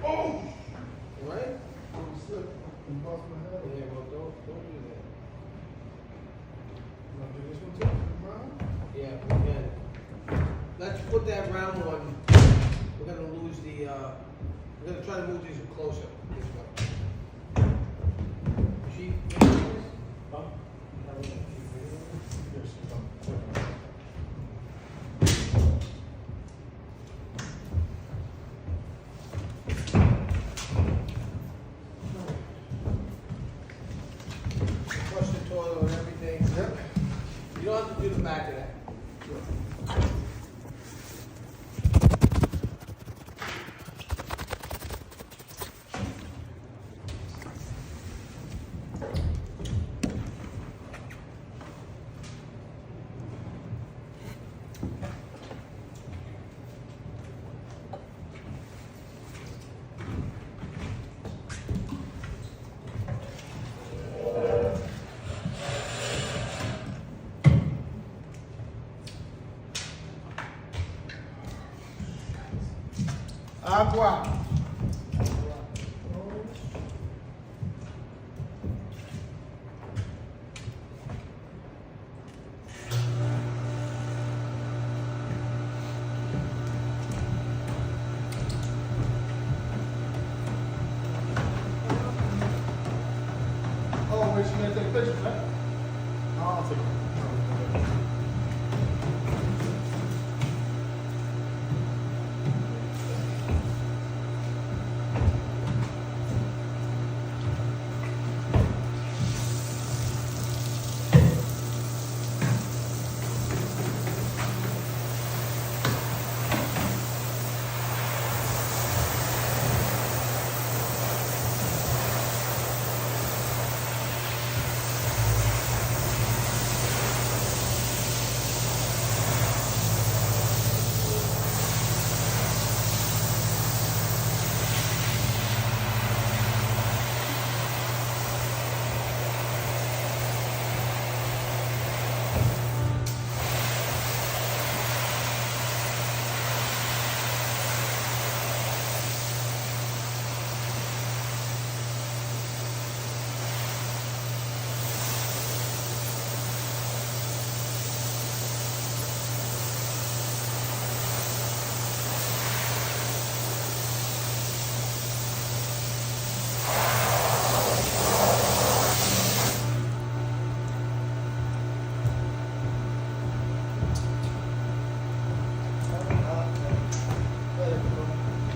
Oh! Right? Slip and bust my head. Yeah, well, don't do that. You want to do this one too? Brown? Yeah, we can. Let's put that round one. We're gonna lose the, we're gonna try to move these closer this way. Chief, Huh? Yes, flush the toilet and everything. Yep. You don't have to do the back of that. Agua. Oh, wait, she gonna take pictures, right? I'll take it.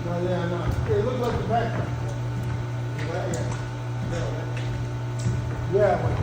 No, yeah, no. It looks like the back. Yeah, wait.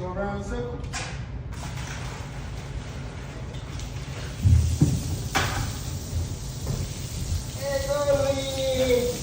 Go around in circles. Hey, Goldie!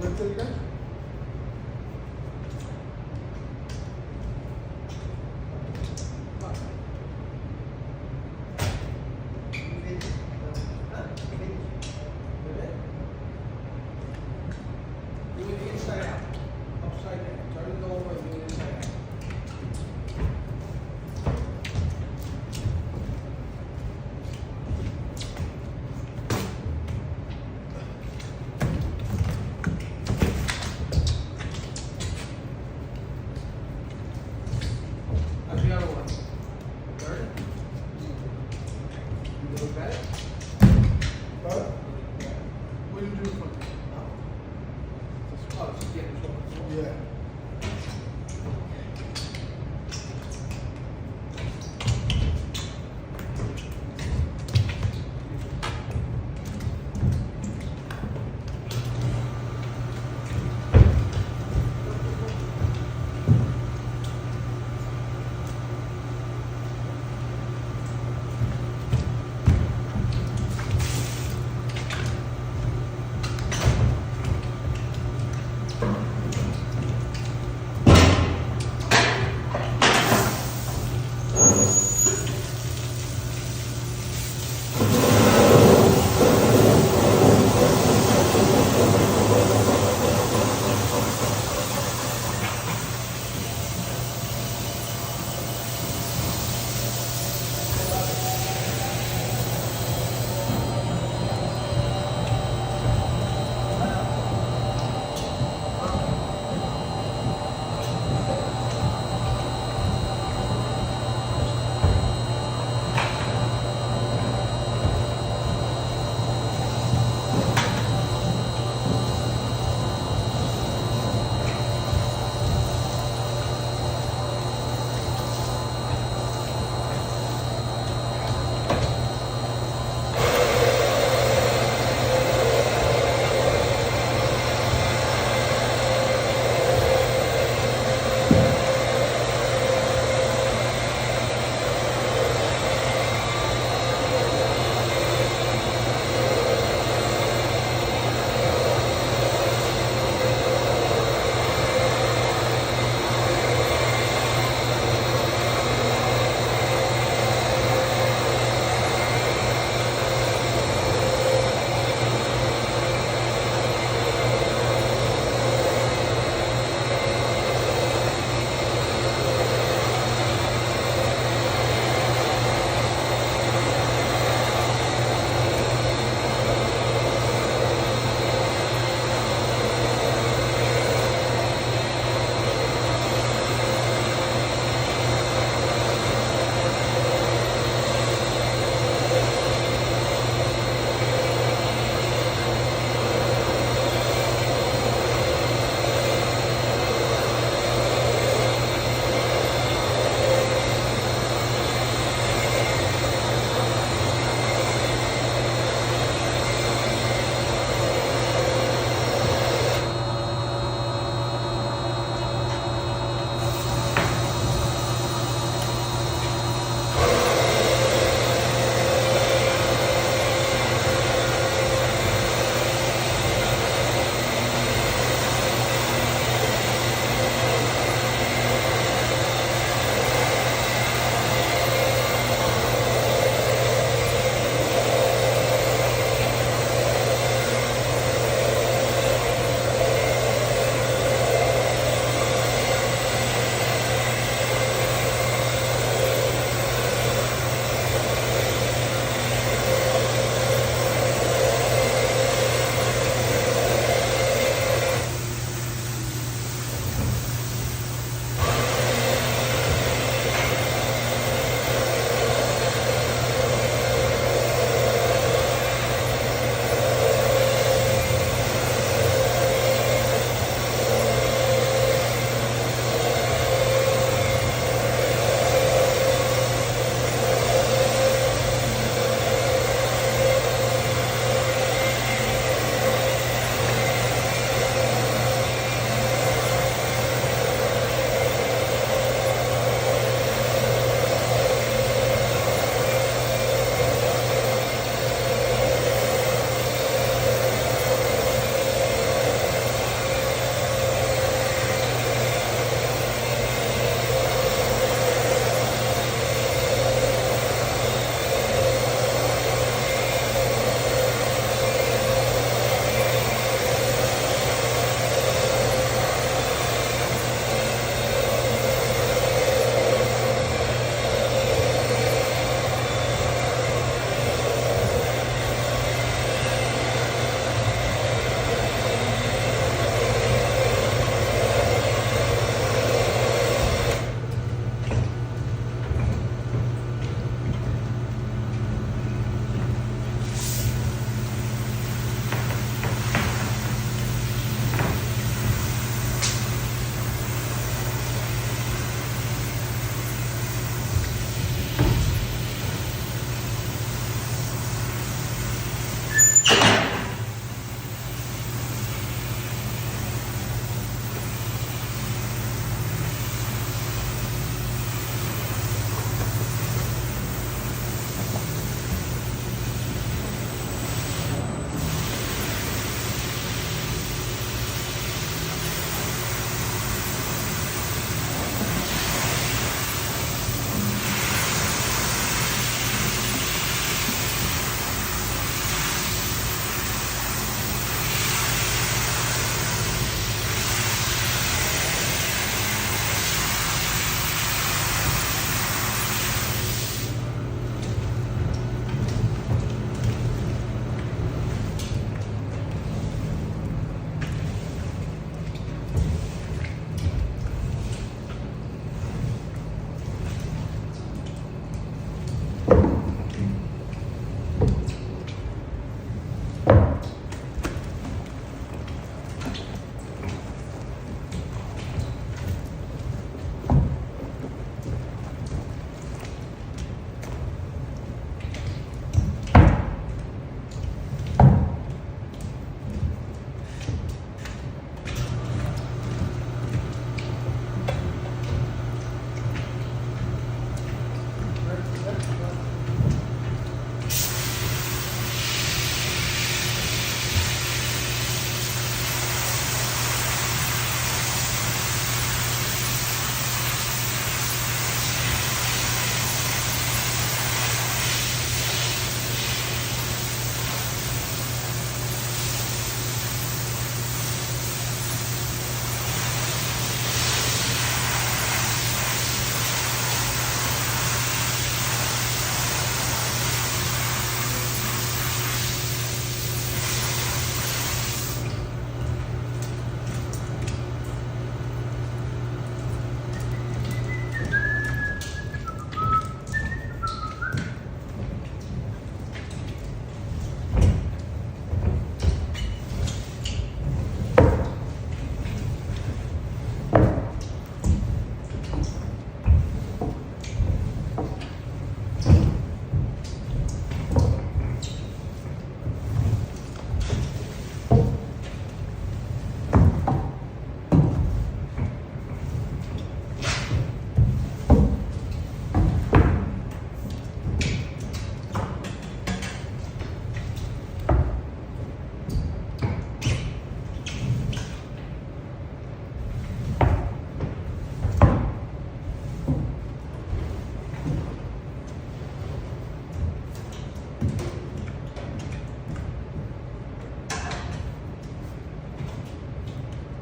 Lift it again. Do it inside out, upside down, turn it over and do it inside out.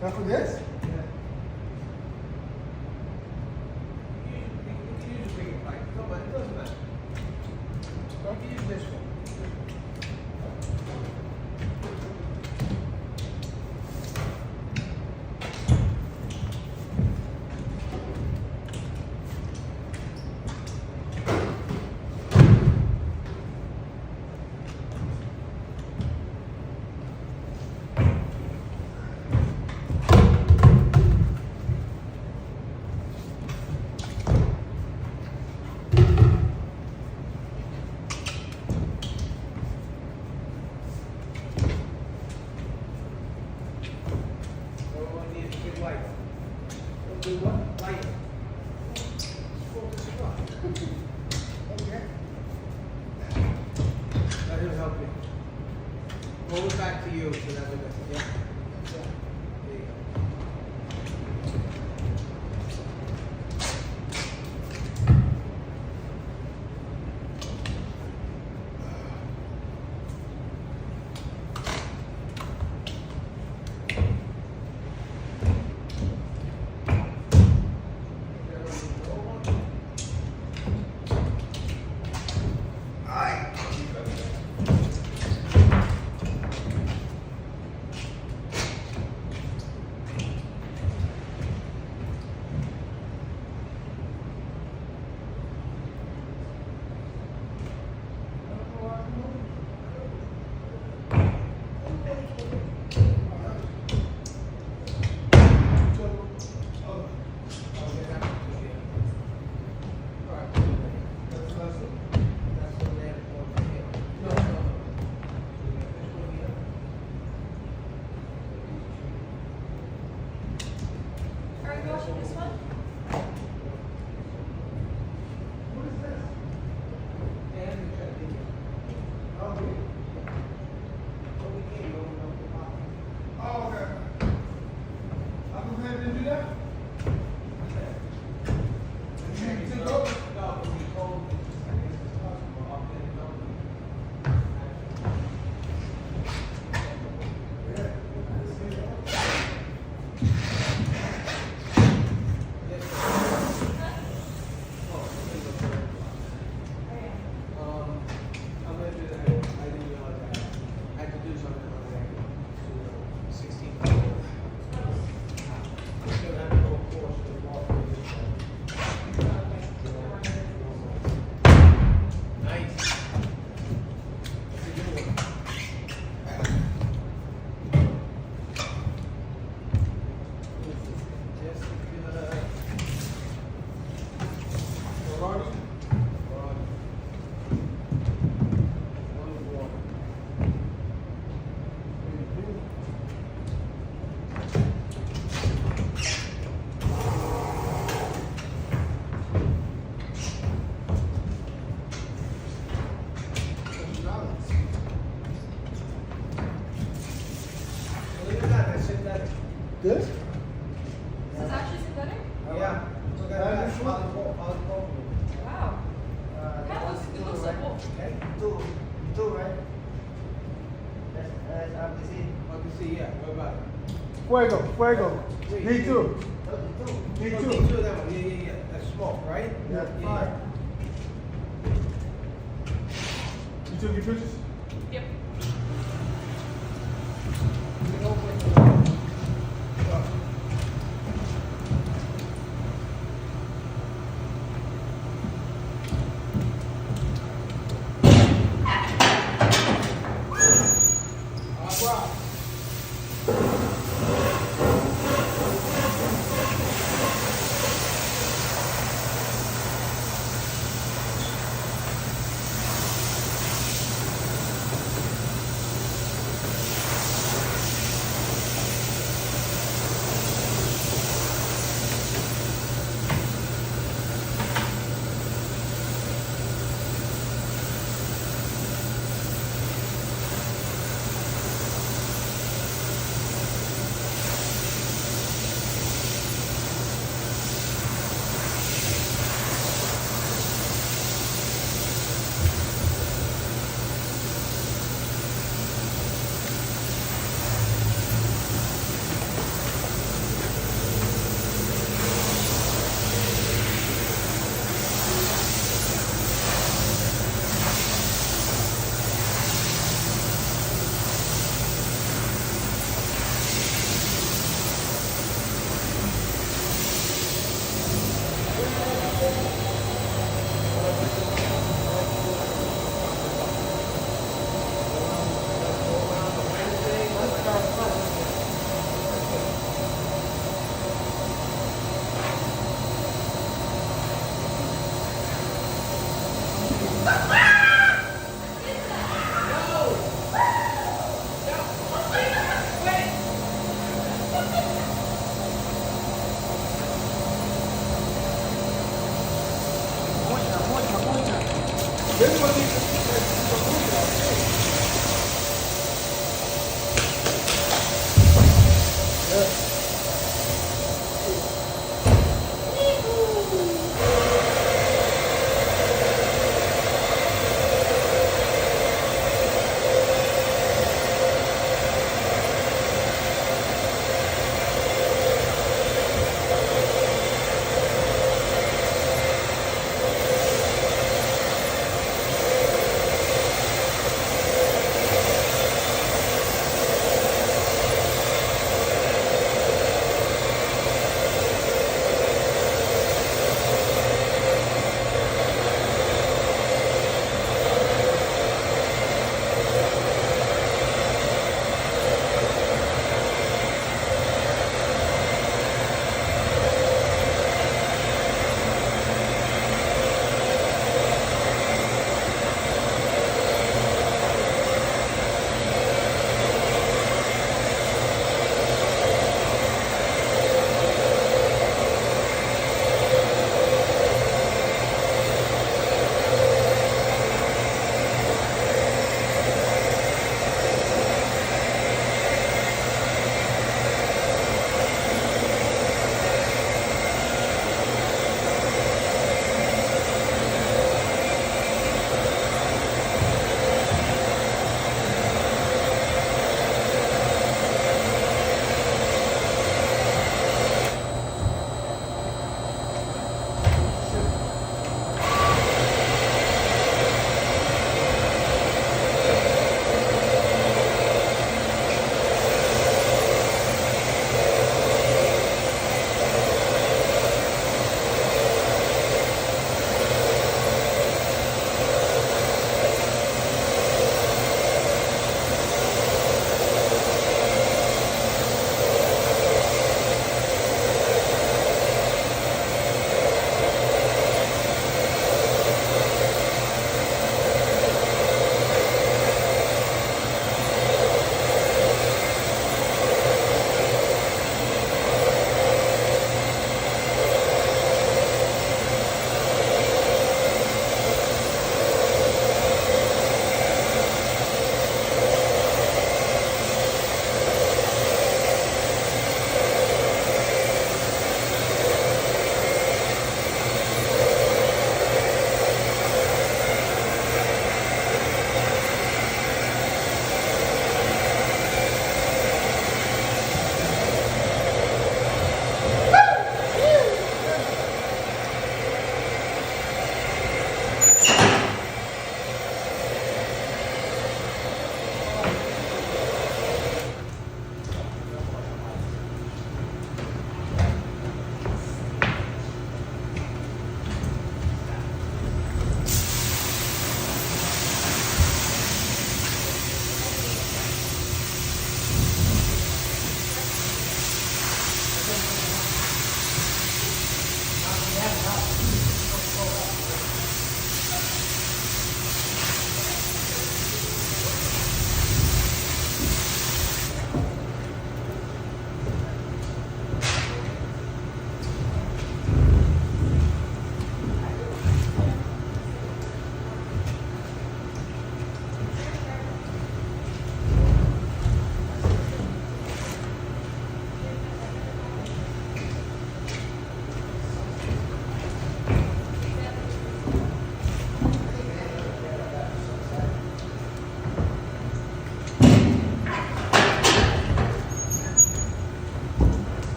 That's for this? Yeah. You can use a bigger pipe. Come on, it doesn't matter. You can use this one. Everyone needs a big light. Don't do what? Light. Focus it up. Okay. Let him help you. Roll it back to you so that we can, yeah. There you go. Are you watching this one? What is this? Oh, oh, okay. I can go ahead and do that? You take over? I'm gonna do that. I didn't realize that. I had to do something on that. 16. I'm gonna have to go course to the wall. Nice. That's a good one. Jessica. Ronnie? Look at that, that's synthetic. This? This is actually synthetic? Yeah. Look at that. Polypropylene. Wow. It looks like wool. Okay. Two, right? That's I can see. I can see, yeah. What about it? Fuego. Me too. Me Oh, too. me too, that one. Yeah. That's smoke, right? Yeah, fire. You took your pictures? Yep.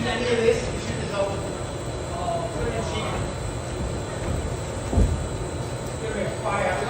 any of this, you should just open. Put it in sheet. Give me a fire.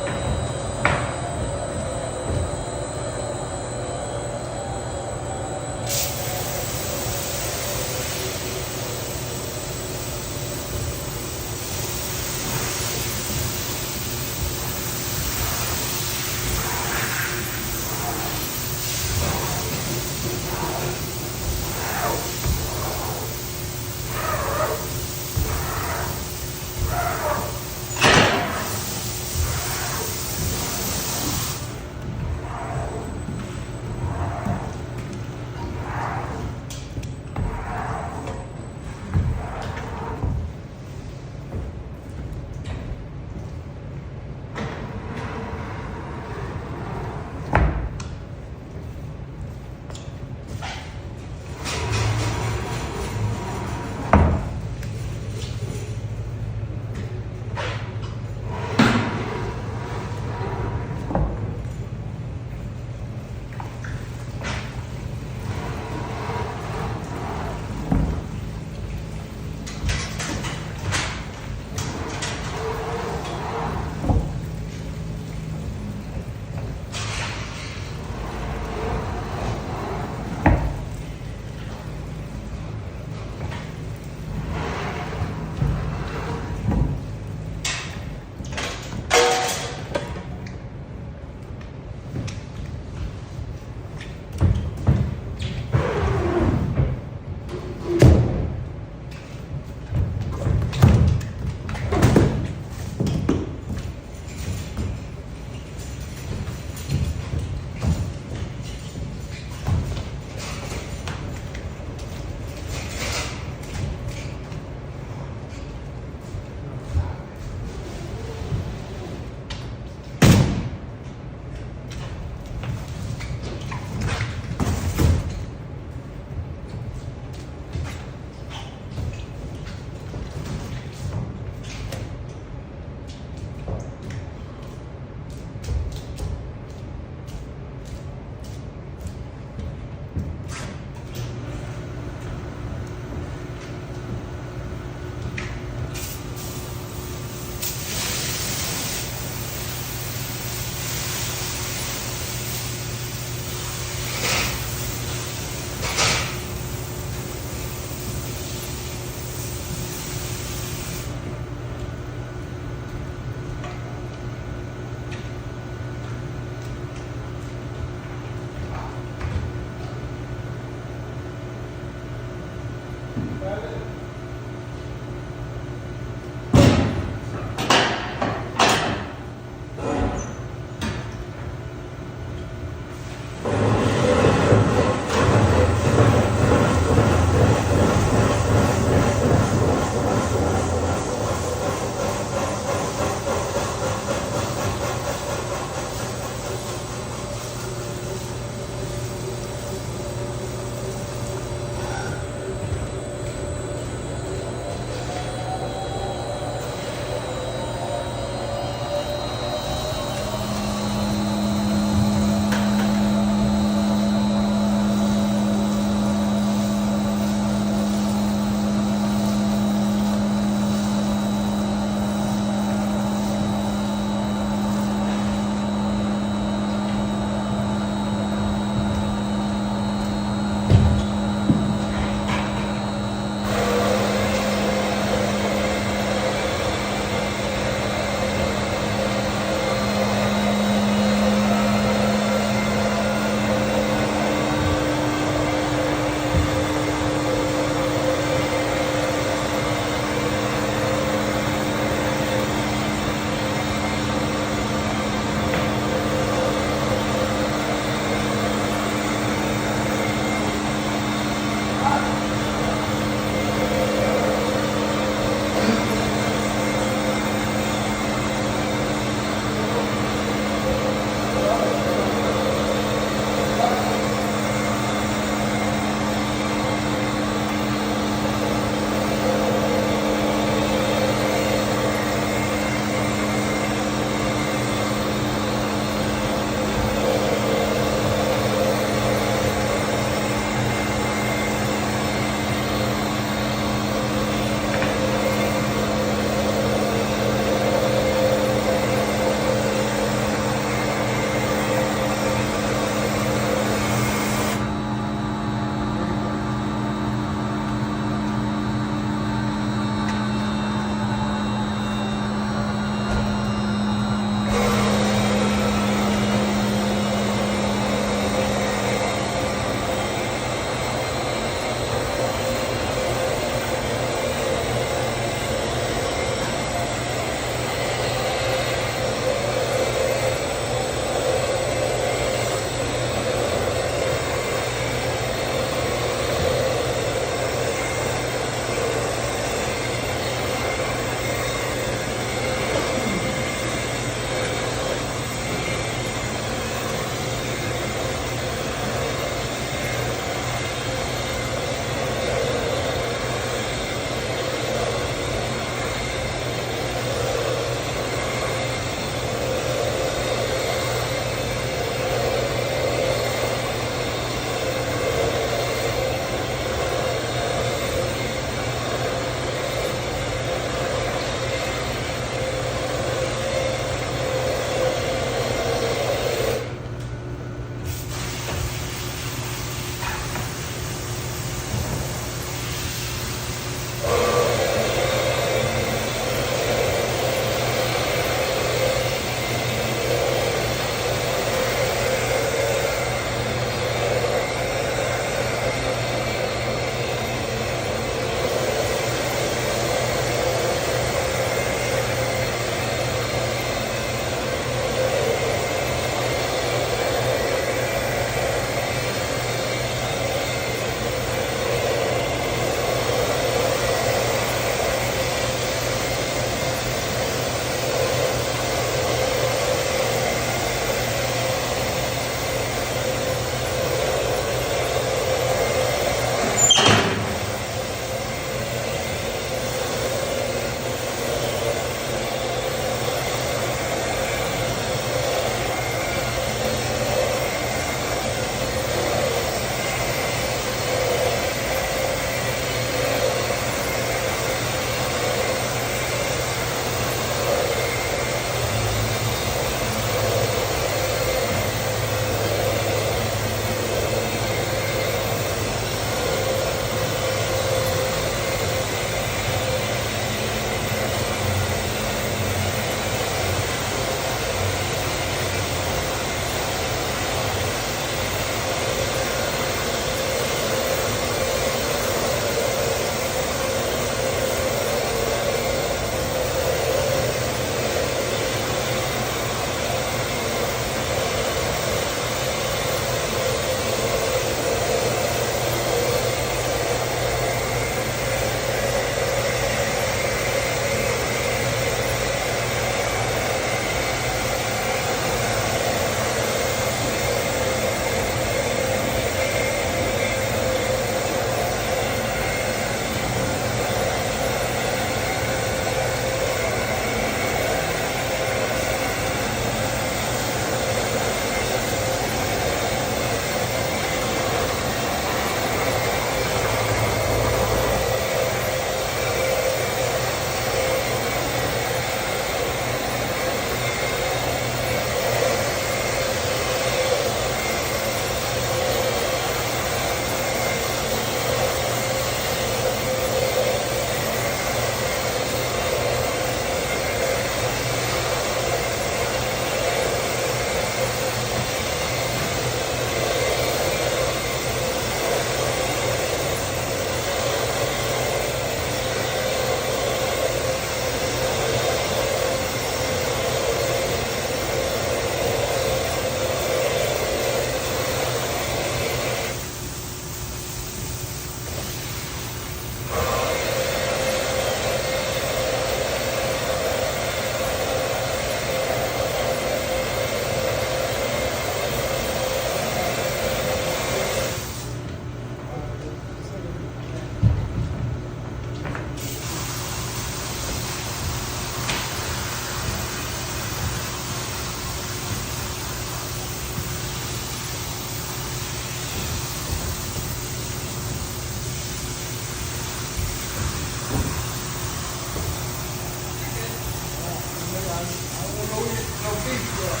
No beef there.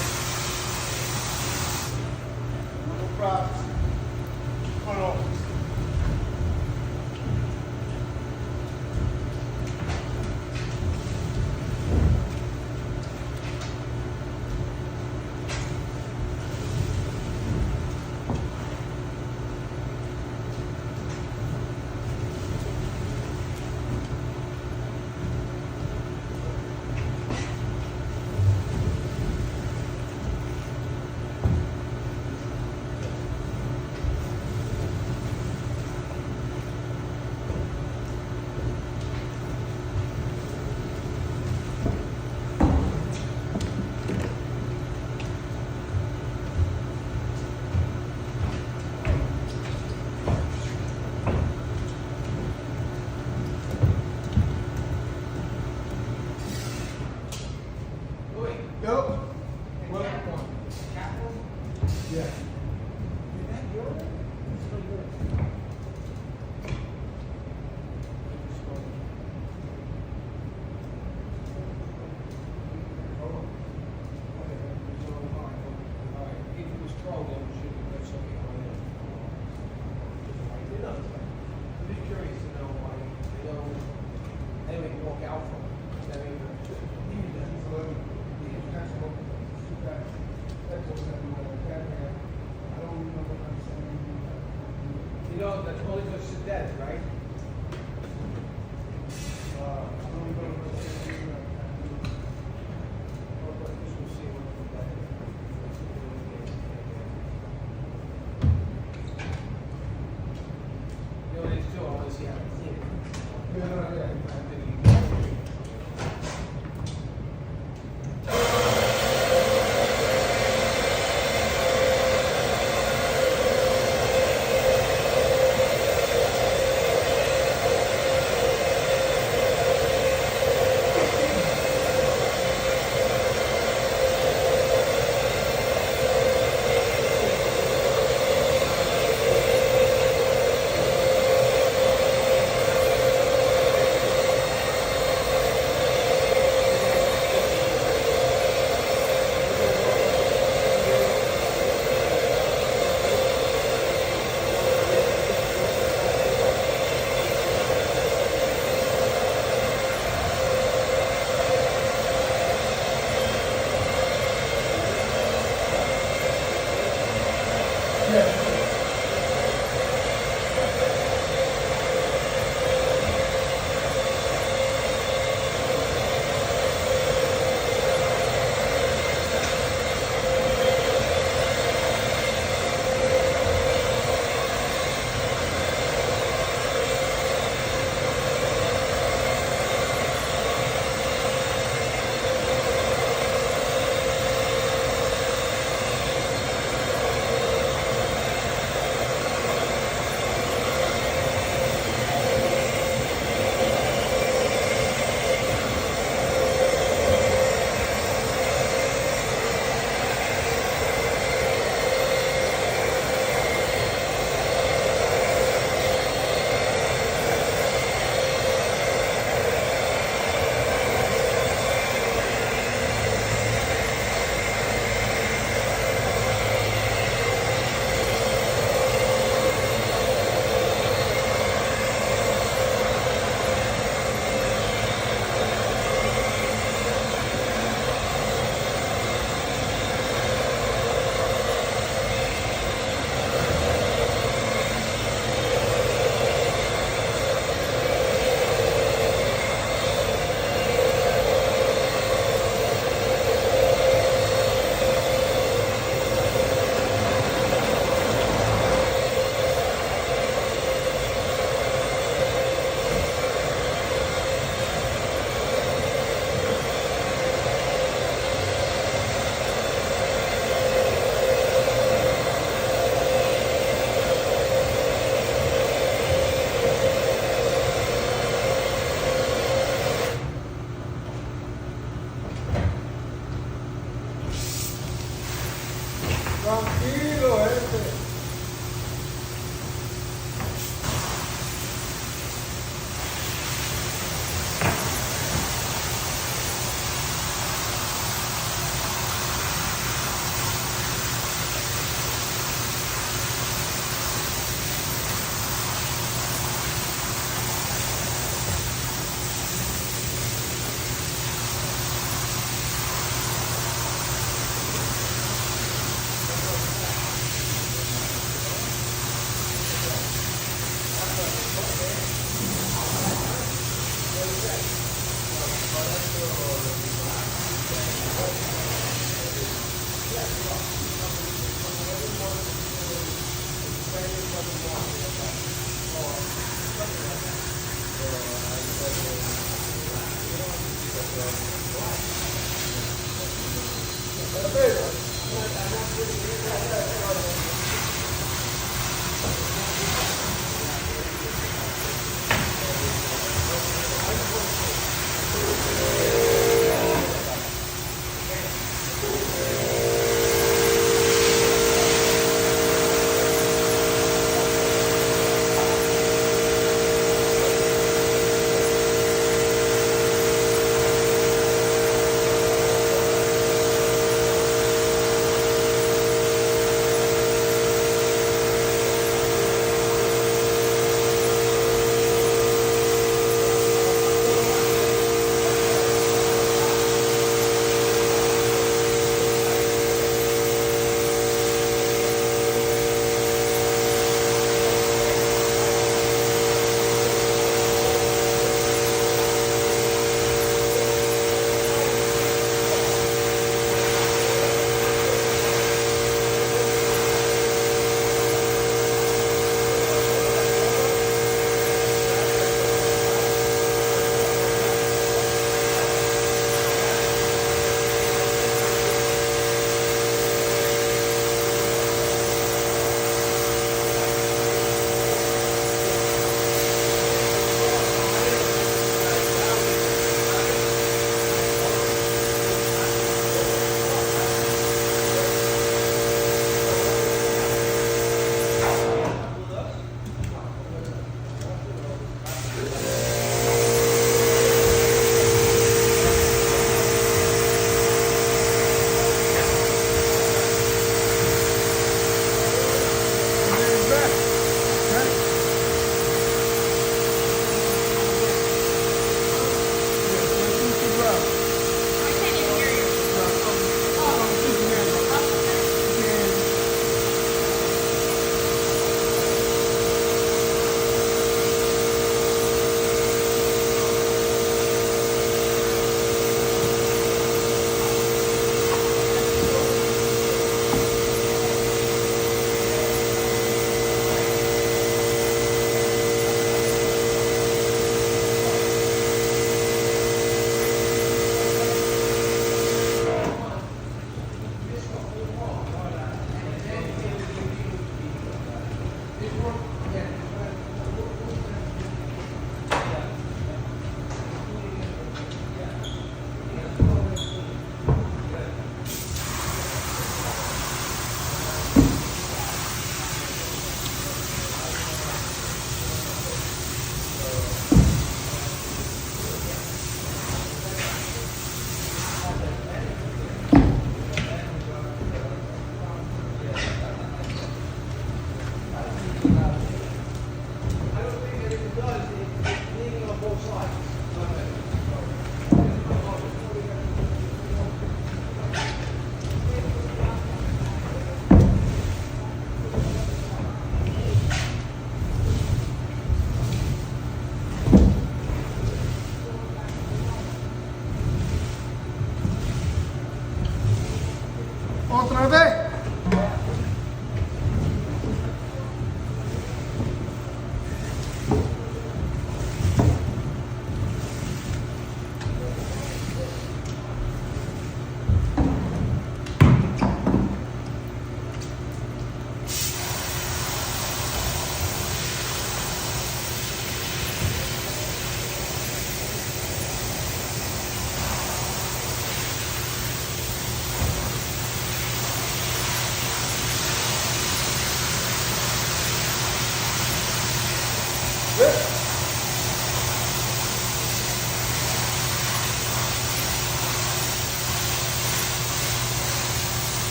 No problems. Come on.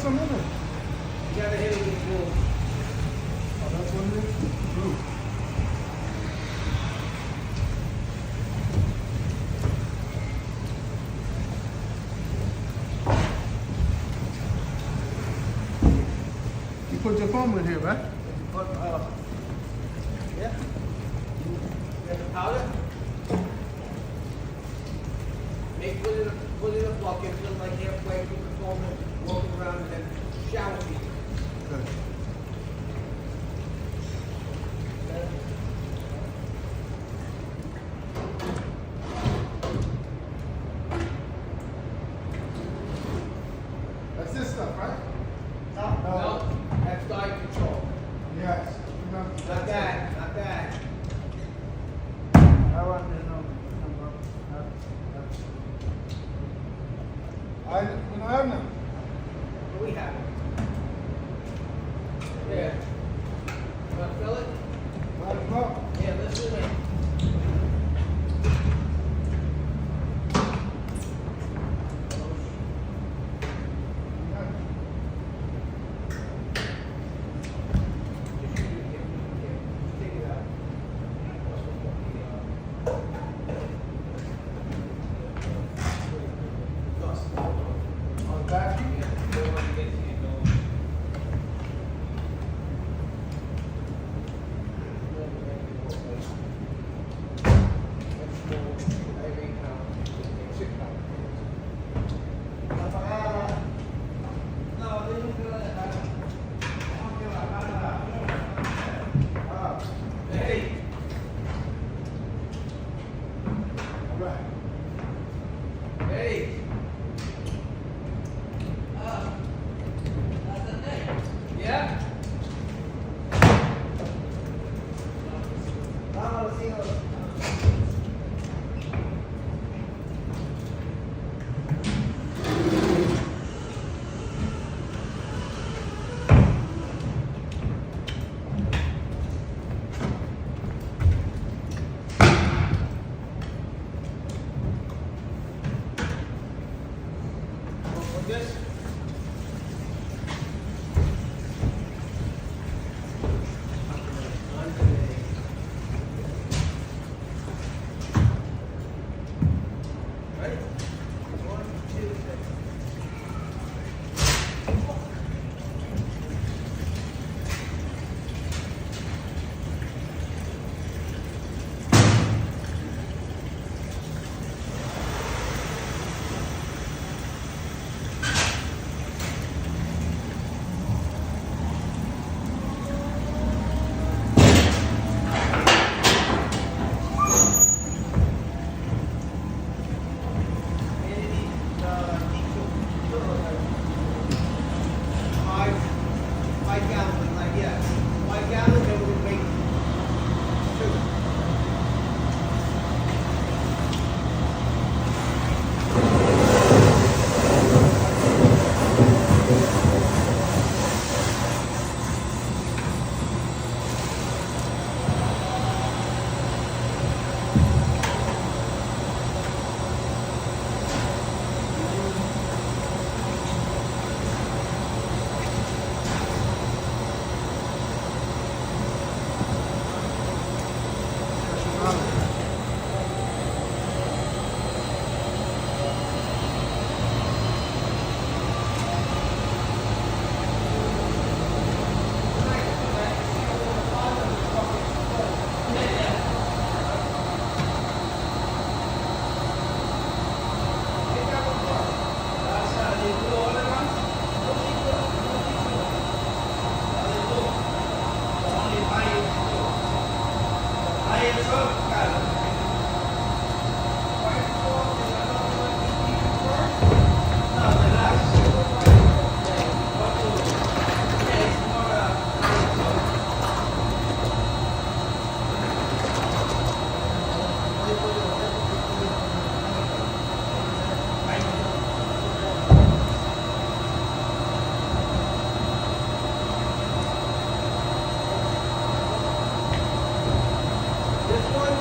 some in it. You gotta hit it with the wall. Oh, that's what it is? Blue. You put your phone in here, right? But, yeah. You have the powder? Put it in a bucket, fill it like halfway, put the foam in, walk it around, and then shower me. Good. That's this stuff, right? No, that's diet control. Yes. Not that, not that. I want to know. We don't have none. What do we have? Yeah. You wanna fill it? Might as well. Yeah, let's do it. On the back, Hey, All right. hey. Yeah? Vamos, hijos. With this? Ready? 1, 2, 3. Five gallons, like, yeah. 5 gallons, and we'll make 2. This one,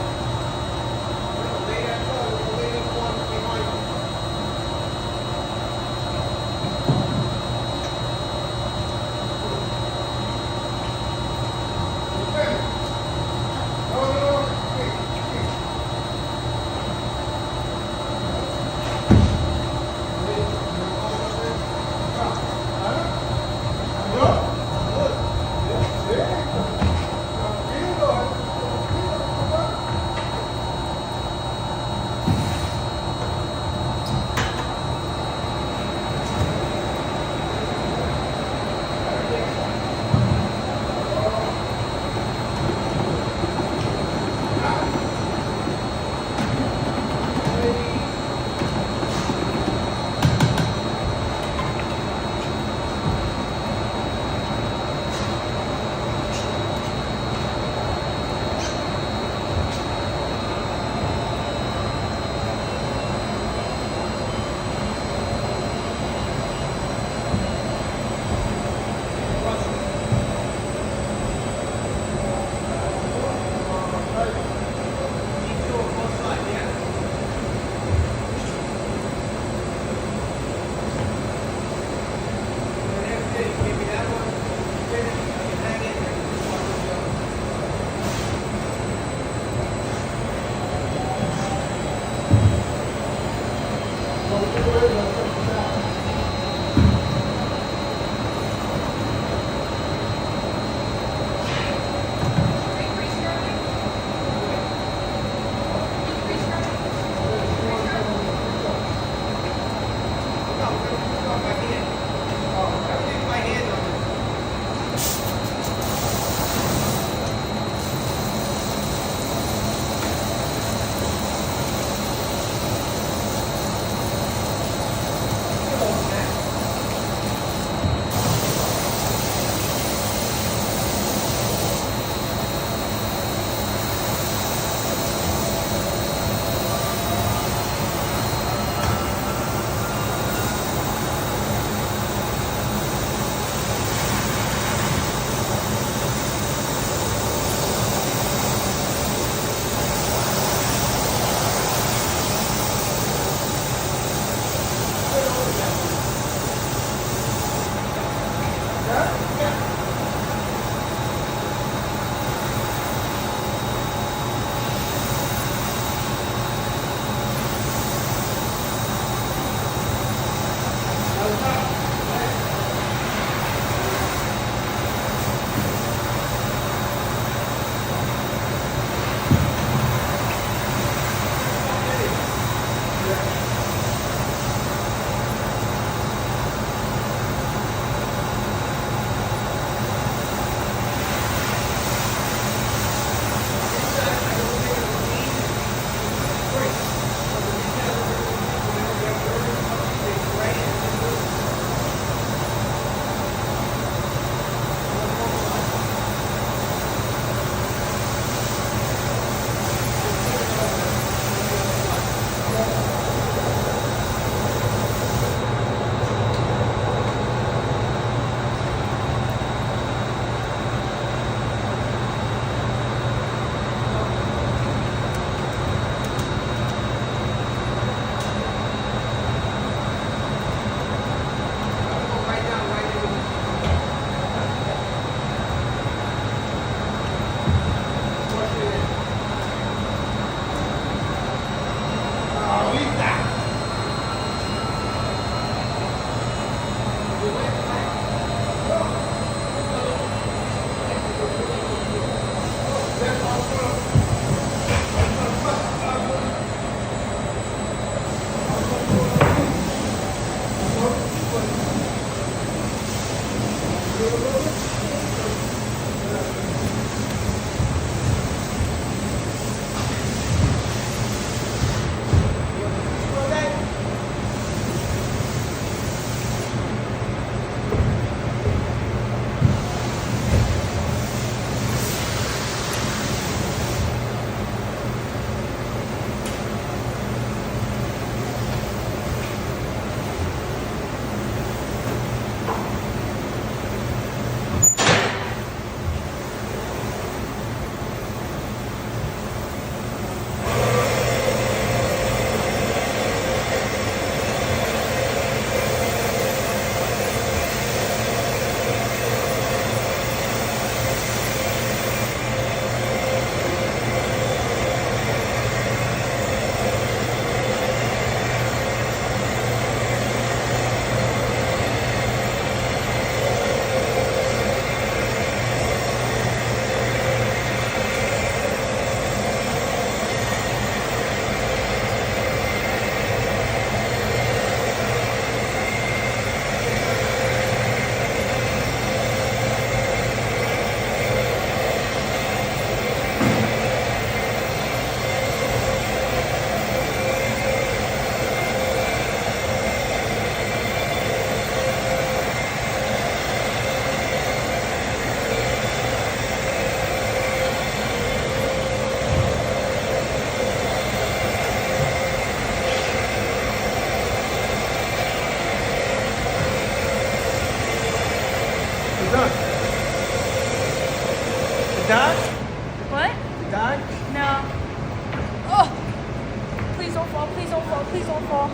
fall, please don't fall, please don't fall.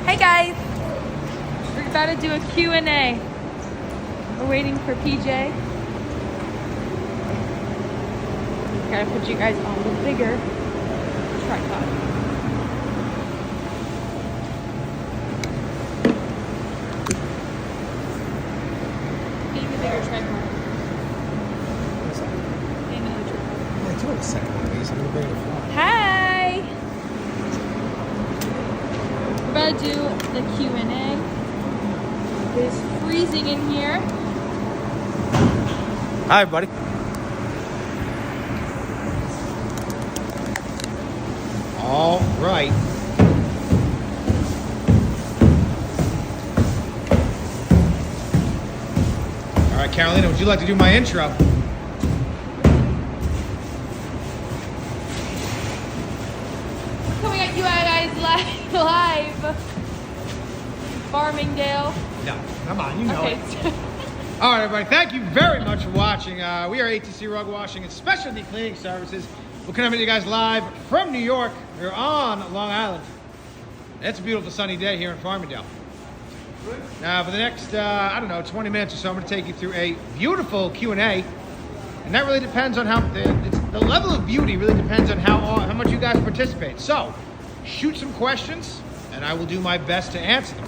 Hey guys, we're about to do a Q&A. We're waiting for PJ. Gotta put you guys on the bigger tripod. Need the bigger tripod. Need another tripod. Yeah, do it a second, please. I'm gonna bring it forward. Hi! We're about to do the Q&A. It is freezing in here. Hi, buddy. All right. All right, Carolina, would you like to do my intro? Coming at you guys live. Farmingdale. No, come on, you know Okay. it. All right, everybody, thank you very much for watching. We are ATC Rug Washing and Specialty Cleaning Services. We're coming to you guys live from New York. We're on Long Island. It's a beautiful sunny day here in Farmingdale. Now, for the next, 20 minutes or so, I'm going to take you through a beautiful Q&A. And that really depends on how, the level of beauty really depends on how much you guys participate. So, shoot some questions, and I will do my best to answer them.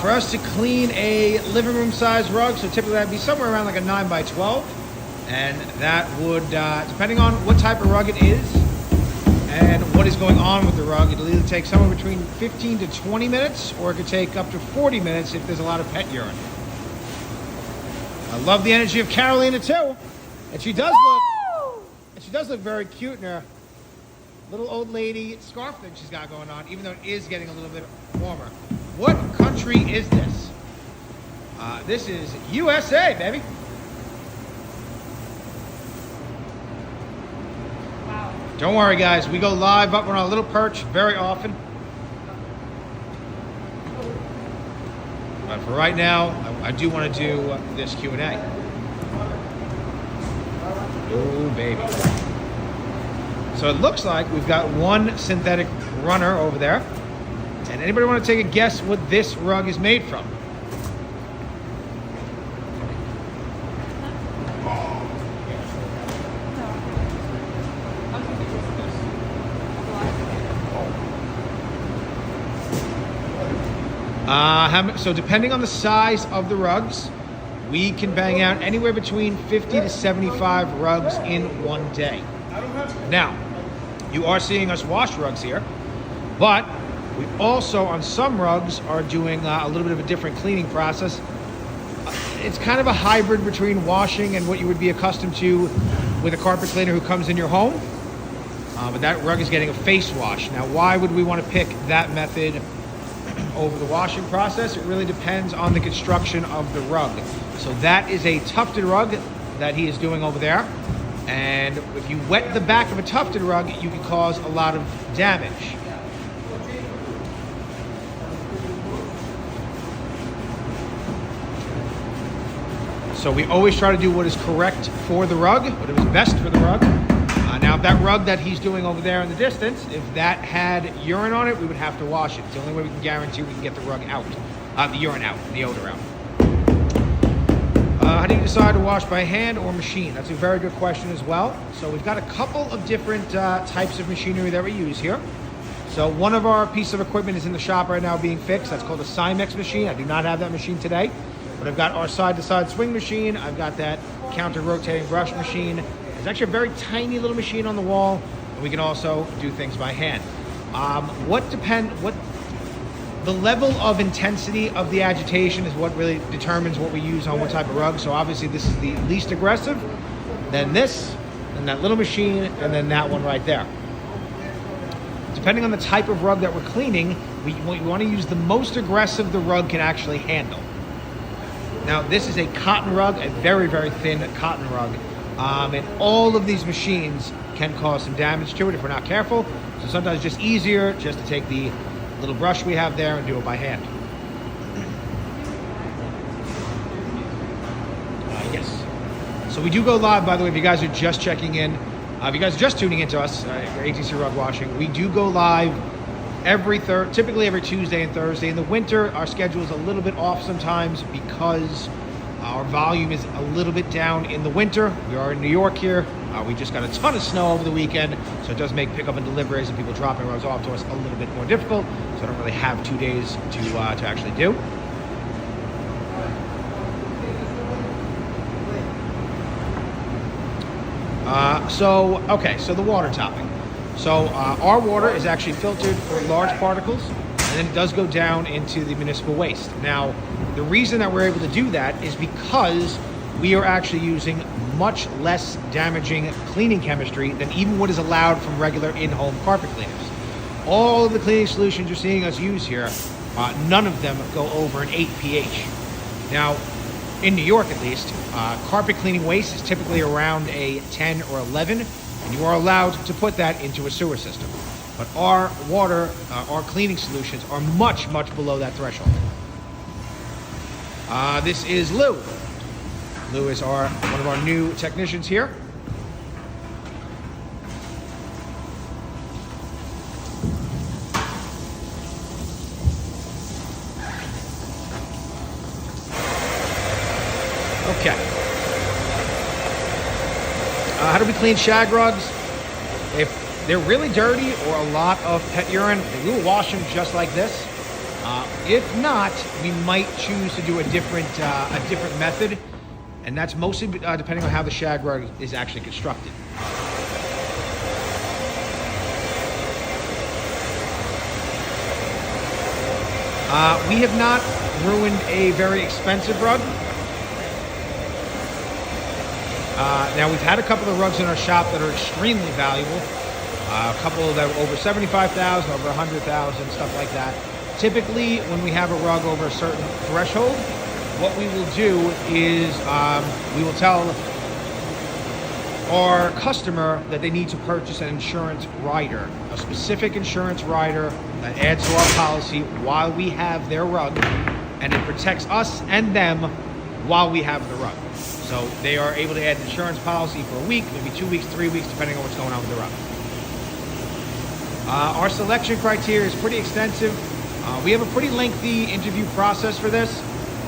For us to clean a living room size rug, so typically that'd be somewhere around like a 9 by 12. And that would, depending on what type of rug it is and what is going on with the rug, it'll either take somewhere between 15 to 20 minutes, or it could take up to 40 minutes if there's a lot of pet urine. I love the energy of Carolina too. And she does look very cute in her little old lady scarf that she's got going on, even though it is getting a little bit warmer. What country is this? This is USA, baby. Wow. Don't worry, guys. We go live up on our little perch very often. But for right now, I do want to do this Q&A. Oh, baby. So it looks like we've got one synthetic runner over there. And anybody want to take a guess what this rug is made from? So depending on the size of the rugs, we can bang out anywhere between 50 to 75 rugs in one day. Now, you are seeing us wash rugs here, but we also, on some rugs, are doing a little bit of a different cleaning process. It's kind of a hybrid between washing and what you would be accustomed to with a carpet cleaner who comes in your home. But that rug is getting a face wash. Now, why would we want to pick that method over the washing process? It really depends on the construction of the rug. So that is a tufted rug that he is doing over there. And if you wet the back of a tufted rug, you can cause a lot of damage. So we always try to do what is correct for the rug, what is best for the rug. Now, if that rug that he's doing over there in the distance, if that had urine on it, we would have to wash it. It's the only way we can guarantee we can get the rug out, the urine out, the odor out. How do you decide to wash by hand or machine? That's a very good question as well. So we've got a couple of different types of machinery that we use here. So one of our pieces of equipment is in the shop right now being fixed. That's called a Cymex machine. I do not have that machine today, but I've got our side-to-side swing machine. I've got that counter-rotating brush machine. There's actually a very tiny little machine on the wall, and we can also do things by hand. The level of intensity of the agitation is what really determines what we use on what type of rug. So obviously this is the least aggressive, then this, then that little machine, and then that one right there. Depending on the type of rug that we're cleaning, we want to use the most aggressive the rug can actually handle. Now, this is a cotton rug, a very, very thin cotton rug. And all of these machines can cause some damage to it if we're not careful. So sometimes it's just easier just to take the little brush we have there and do it by hand. Yes. So we do go live, by the way, if you guys are just checking in. If you guys are just tuning into us, for ATC Rug Washing, we do go live typically every Tuesday and Thursday. In the winter, our schedule is a little bit off sometimes because our volume is a little bit down in the winter. We are in New York here. We just got a ton of snow over the weekend, so it does make pickup and deliveries and people dropping rugs off to us a little bit more difficult. So I don't really have 2 days to actually do. So the water topping. So our water is actually filtered for large particles, and then it does go down into the municipal waste. Now, the reason that we're able to do that is because we are actually using much less damaging cleaning chemistry than even what is allowed from regular in-home carpet cleaners. All of the cleaning solutions you're seeing us use here, none of them go over an 8 pH. Now, in New York at least, carpet cleaning waste is typically around a 10 or 11, and you are allowed to put that into a sewer system. But our water, our cleaning solutions are much, much below that threshold. This is Lou. Lou is one of our new technicians here. Okay. How do we clean shag rugs? If they're really dirty or a lot of pet urine, we will wash them just like this. If not, we might choose to do a different method, and that's mostly depending on how the shag rug is actually constructed. We have not ruined a very expensive rug. Now, we've had a couple of rugs in our shop that are extremely valuable. A couple that are over $75,000, over $100,000, stuff like that. Typically, when we have a rug over a certain threshold, what we will do is we will tell our customer that they need to purchase an insurance rider, a specific insurance rider that adds to our policy while we have their rug, and it protects us and them while we have the rug. So they are able to add an insurance policy for a week, maybe 2 weeks, 3 weeks, depending on what's going on with the rug. Our selection criteria is pretty extensive. We have a pretty lengthy interview process for this.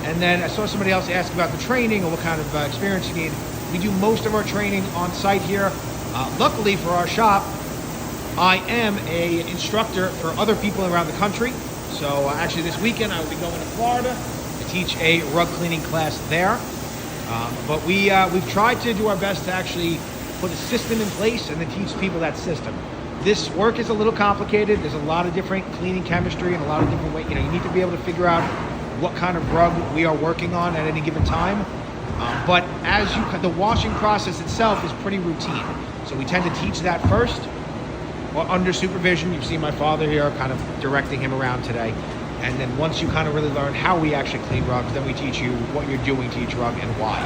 And then I saw somebody else ask about the training or what kind of experience you need. We do most of our training on site here. Luckily for our shop, I am an instructor for other people around the country. So actually this weekend I will be going to Florida to teach a rug cleaning class there. But we've tried to do our best to actually put a system in place and then teach people that system. This work is a little complicated. There's a lot of different cleaning chemistry and a lot of different ways. You need to be able to figure out what kind of rug we are working on at any given time. But the washing process itself is pretty routine. So we tend to teach that first, or under supervision. You've seen my father here kind of directing him around today. And then once you kind of really learn how we actually clean rugs, then we teach you what you're doing to each rug and why.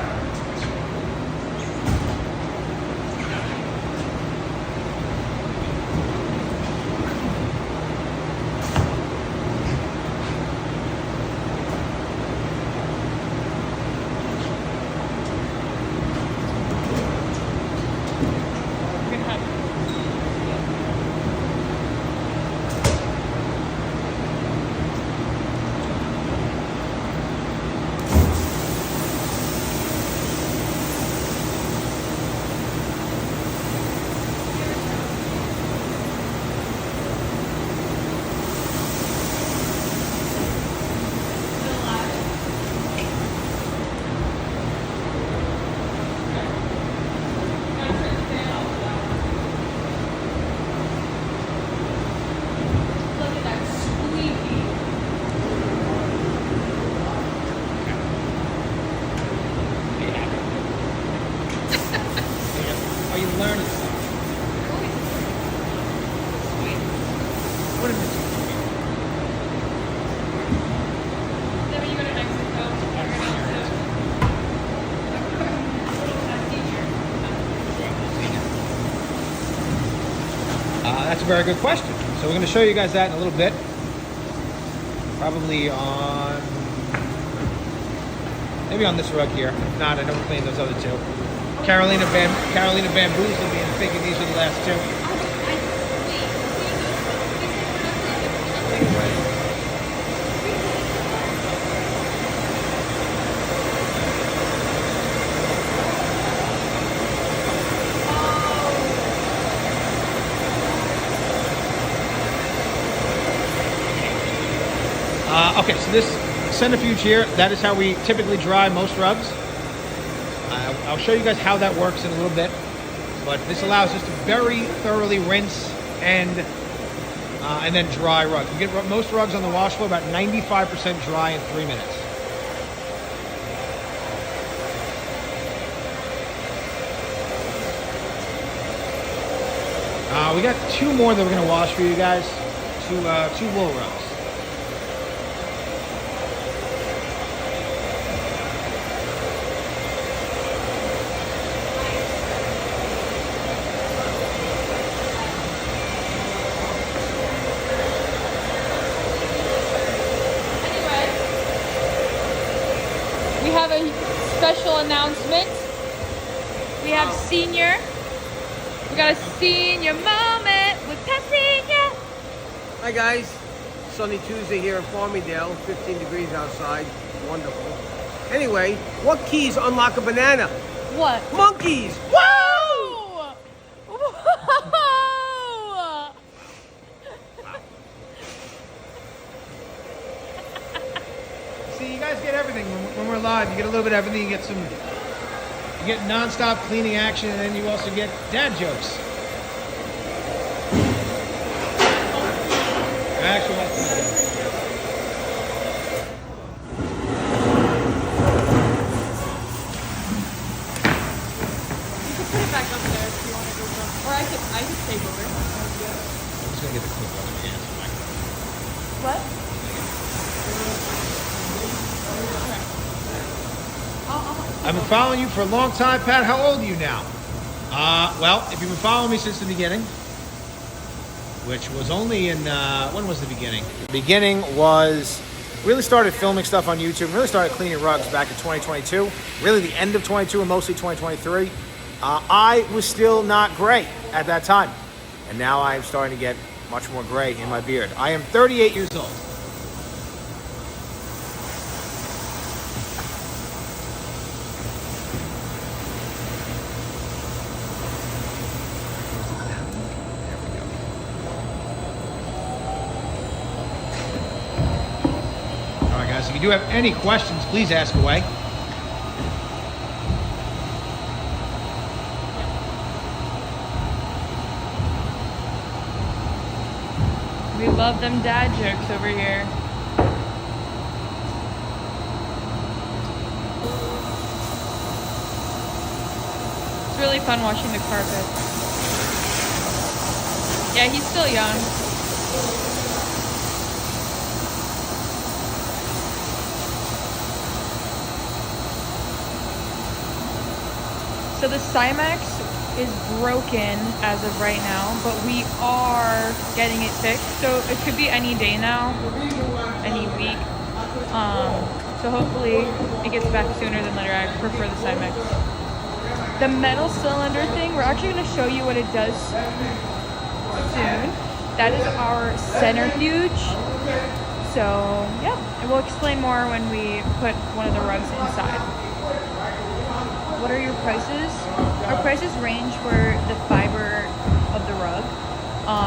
That's a very good question. So we're going to show you guys that in a little bit. Probably maybe on this rug here. If not, I know we're cleaning those other two. Carolina Bamboos will be in thinking these are the last two. Okay, so this centrifuge here, that is how we typically dry most rugs. I'll show you guys how that works in a little bit, but this allows us to very thoroughly rinse and then dry rugs. You get most rugs on the wash floor about 95% dry in 3 minutes. We got two more that we're gonna wash for you guys. Two wool rugs. We have a special announcement. We have senior. We got a senior moment with Senior. Hi guys, sunny Tuesday here in Farmingdale, 15 degrees outside, wonderful. Anyway, what keys unlock a banana? What? Monkeys! Whoa! Whoa! See, you guys get everything when we're live. You get a little bit of everything. You get non-stop cleaning action, and then you also get dad jokes. Actually, that's not it. You can put it back up there if you want to go up. Or I could take over. I'm just gonna get the clip out of my hands. What? I've been following you for a long time, Pat. How old are you now? Well, if you've been following me since the beginning, which was only in, when was the beginning? The beginning was, really started filming stuff on YouTube, really started cleaning rugs back in 2022, really the end of 22 and mostly 2023. I was still not gray at that time, and now I am starting to get much more gray in my beard. I am 38 years old. If you do have any questions, please ask away. We love them dad jokes over here. It's really fun washing the carpet. Yeah, he's still young. So the Cymex is broken as of right now, but we are getting it fixed. So it could be any day now, any week. So hopefully it gets back sooner than later. I prefer the Cymex. The metal cylinder thing, we're actually going to show you what it does soon. That is our centrifuge. So yeah, and we'll explain more when we put one of the rugs inside. What are your prices? Our prices range for the fiber of the rug,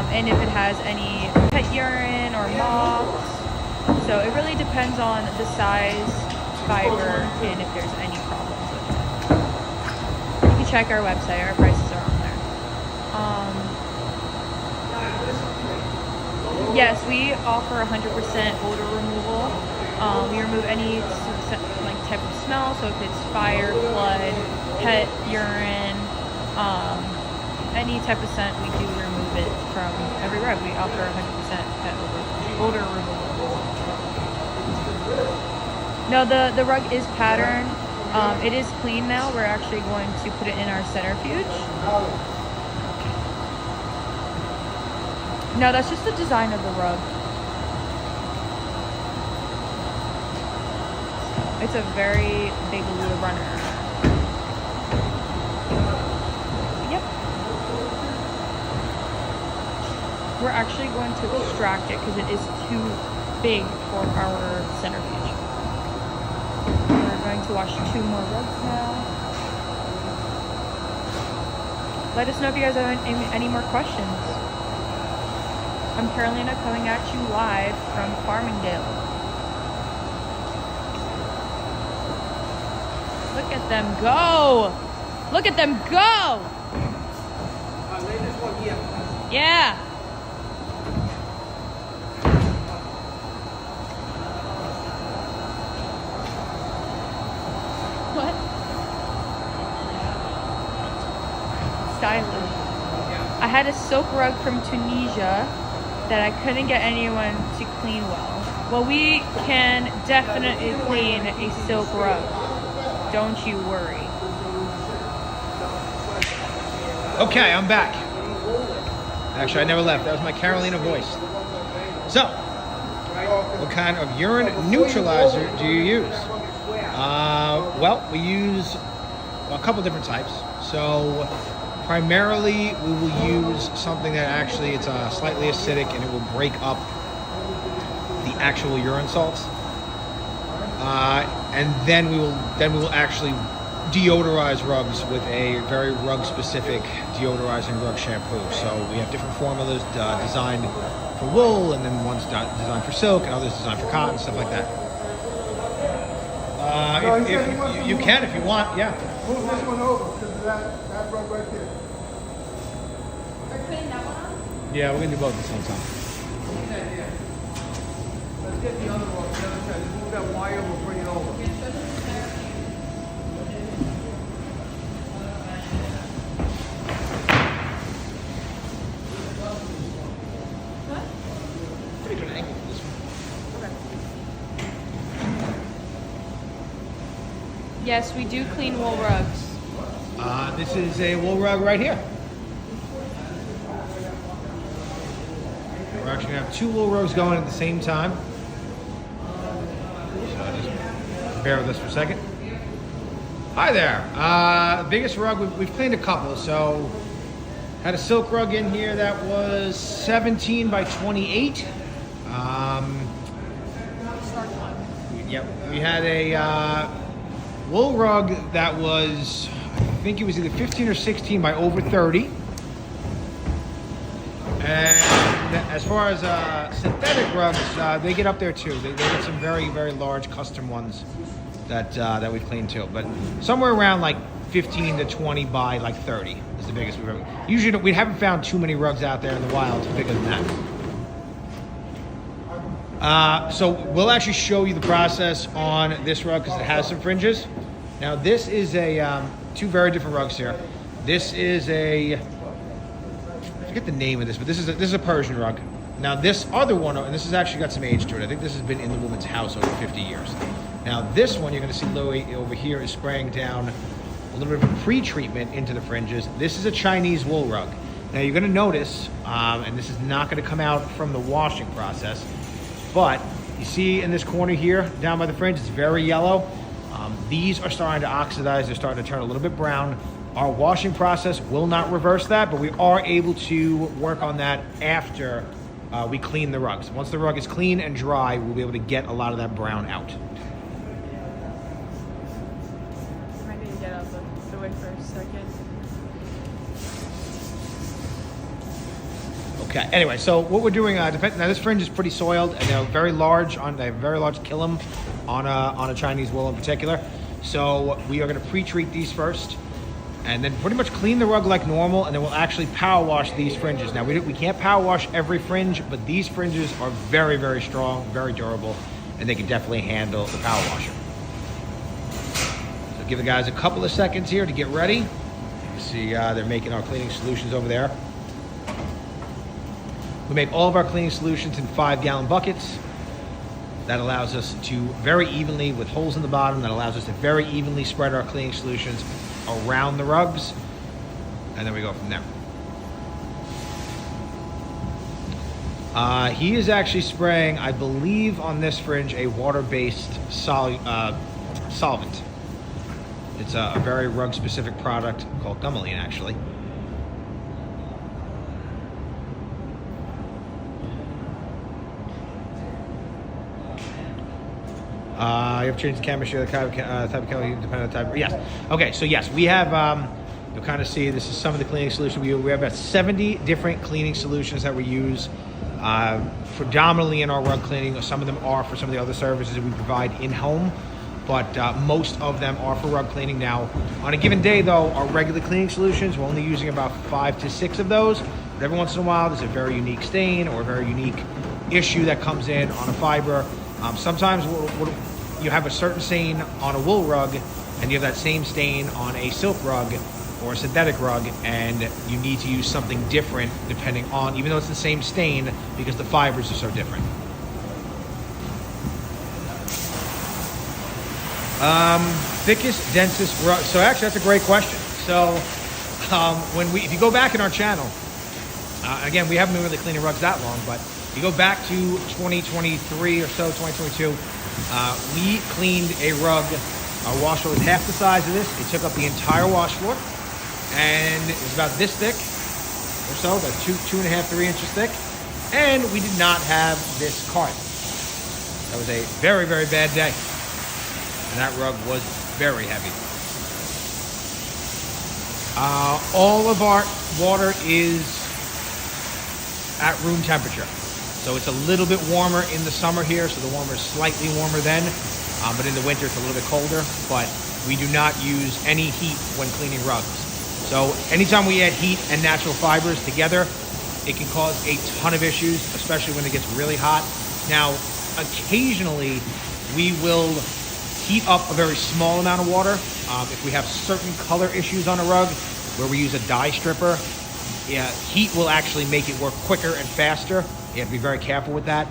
and if it has any pet urine or moths. So it really depends on the size, fiber, and if there's any problems with it. You can check our website. Our prices are on there. Yes, we offer 100% odor removal. We remove any type of smell, so if it's fire, blood, pet urine, any type of scent, we do remove it from every rug. We offer 100% pet odor removal. No, the rug is patterned. It is clean now. We're actually going to put it in our centrifuge. No, that's just the design of the rug. It's a very big runner. we're actually going to extract it because it is too big for our centrifuge. We're going to wash 2 more rugs now. Let us know if you guys have any more questions. I'm Carolina coming at you live from Farmingdale. Look at them go! Look at them go! Lay this one here. Yeah. What? Stylish. I had a silk rug from Tunisia that I couldn't get anyone to clean well. Well, we can definitely clean a silk rug. Don't you worry. Okay, I'm back. Actually, I never left. That was my Carolina voice. So, what kind of urine neutralizer do you use? Well, we use a couple different types. So, primarily, we will use something that actually it's slightly acidic and it will break up the actual urine salts. And then we will actually deodorize rugs with a very rug-specific deodorizing rug shampoo. So we have different formulas designed for wool, and then one's designed for silk, and others designed for cotton, stuff like that. If you can, if you want, yeah. Move this one over because that rug right there. We're putting that one on? Yeah, we're gonna do both at the same time. Yeah. Let's get the other one, the other side. Just move that wire, we'll bring it over. Pretty good angle for this one. Yes, we do clean wool rugs. This is a wool rug right here. We're actually gonna have 2 wool rugs going at the same time. So just bear with us for a second. Hi there. Biggest rug, we've cleaned a couple. So had a silk rug in here that was 17 by 28. Yep. We had a wool rug that was, I think it was either 15 or 16 by over 30. And as far as synthetic rugs, they get up there too. They get some very, very large custom ones that we've cleaned too. But somewhere around like 15 to 20 by like 30 is the biggest we've ever. Usually we haven't found too many rugs out there in the wild bigger than that. So we'll actually show you the process on this rug because it has some fringes. Now this is a 2 very different rugs here. This is a, I forget the name of this, but this is a Persian rug. Now this other one, and this has actually got some age to it. I think this has been in the woman's house over 50 years. Now this one, you're going to see Louie over here is spraying down a little bit of a pre-treatment into the fringes. This is a Chinese wool rug. Now you're going to notice, and this is not going to come out from the washing process, but you see in this corner here, down by the fringe, it's very yellow. These are starting to oxidize. They're starting to turn a little bit brown. Our washing process will not reverse that, but we are able to work on that after we clean the rugs. Once the rug is clean and dry, we'll be able to get a lot of that brown out. I need to get out the way for a second. Okay. Anyway, so what we're doing, now this fringe is pretty soiled, and they're very large. They have very large kilum on a Chinese wool in particular. So we are going to pre-treat these first, and then pretty much clean the rug like normal, and then we'll actually power wash these fringes. Now we can't power wash every fringe, but these fringes are very, very strong, very durable, and they can definitely handle the power washer. So give the guys a couple of seconds here to get ready. You see they're making our cleaning solutions over there. We make all of our cleaning solutions in 5-gallon buckets. That allows us to very evenly, with holes in the bottom, that allows us to very evenly spread our cleaning solutions around the rugs, and then we go from there. He is actually spraying, I believe, on this fringe, a water-based solvent. It's a very rug-specific product called gummaline, actually. You have changed the chemistry of the type of chemical depending on the type. Yes. Okay, so yes, we have, you'll kind of see this is some of the cleaning solutions we use. We have about 70 different cleaning solutions that we use predominantly in our rug cleaning. Some of them are for some of the other services that we provide in-home, but most of them are for rug cleaning. Now, on a given day though, our regular cleaning solutions, we're only using about 5 to 6 of those. But every once in a while, there's a very unique stain or a very unique issue that comes in on a fiber. Sometimes you have a certain stain on a wool rug and you have that same stain on a silk rug or a synthetic rug, and you need to use something different depending on, even though it's the same stain, because the fibers are so different. Thickest, densest rug. So actually, that's a great question. So if you go back in our channel, again, we haven't been really cleaning rugs that long, but if you go back to 2023 or so, 2022, we cleaned a rug. Our wash floor was half the size of this. It took up the entire wash floor, and it was about this thick or so, about 2.5, 3 inches thick, and we did not have this cart. That was a very, very bad day, and that rug was very heavy. All of our water is at room temperature. So it's a little bit warmer in the summer here, so the water is slightly warmer then, but in the winter it's a little bit colder, but we do not use any heat when cleaning rugs. So anytime we add heat and natural fibers together, it can cause a ton of issues, especially when it gets really hot. Now, occasionally we will heat up a very small amount of water. If we have certain color issues on a rug where we use a dye stripper, heat will actually make it work quicker and faster. You have to be very careful with that.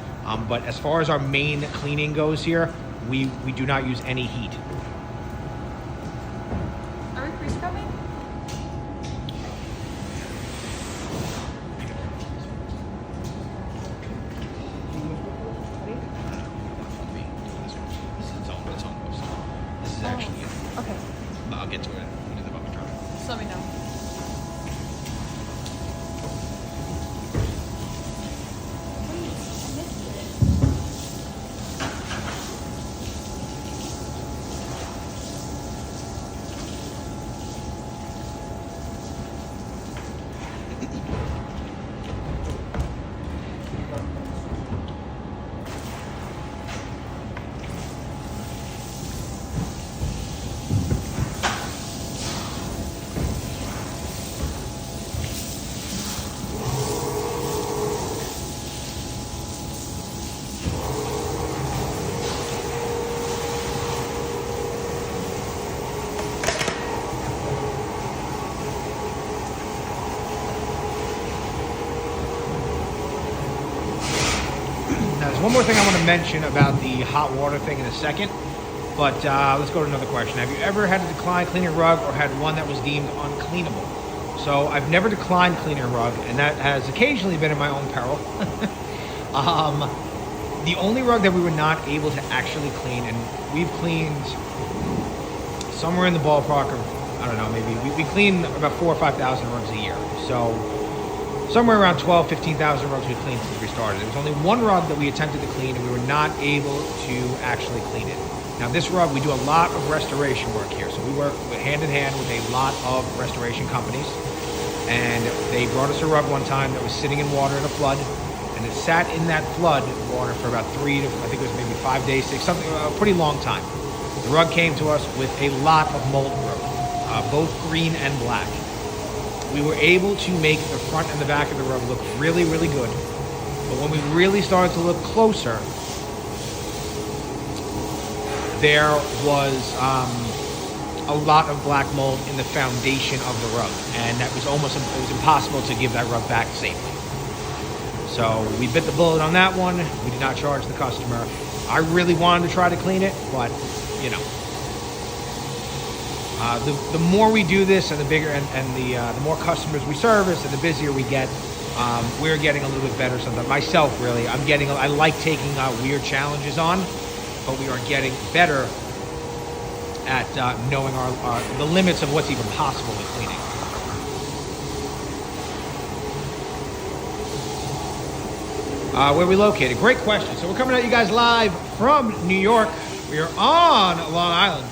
But as far as our main cleaning goes here, we do not use any heat. Are we pre-scrubbing? This is actually it. Okay. I'll get to it when the bucket drop. Just let me know. There's one more thing I want to mention about the hot water thing in a second, but let's go to another question. Have you ever had to decline cleaning a rug or had one that was deemed uncleanable? So I've never declined cleaning a rug, and that has occasionally been at my own peril. The only rug that we were not able to actually clean, and we've cleaned somewhere in the ballpark of, I don't know, maybe we clean about 4,000 or 5,000 rugs a year. So somewhere around 12,000, 15,000 rugs we cleaned since we started. There was only one rug that we attempted to clean, and we were not able to actually clean it. Now this rug, we do a lot of restoration work here. So we work hand in hand with a lot of restoration companies. And they brought us a rug one time that was sitting in water in a flood. And it sat in that flood water for about 3 to, I think it was maybe 5 days, 6, something, a pretty long time. The rug came to us with a lot of mold growth, both green and black. We were able to make the front and the back of the rug look really, really good. But when we really started to look closer, there was a lot of black mold in the foundation of the rug. And that was it was impossible to give that rug back safely. So we bit the bullet on that one. We did not charge the customer. I really wanted to try to clean it, but you know, the more we do this, and the bigger and the more customers we service, and the busier we get, we're getting a little bit better. Sometimes myself, really, I like taking weird challenges on, but we are getting better at knowing the limits of what's even possible with cleaning. Where are we located? Great question. So we're coming at you guys live from New York. We We are on Long Island.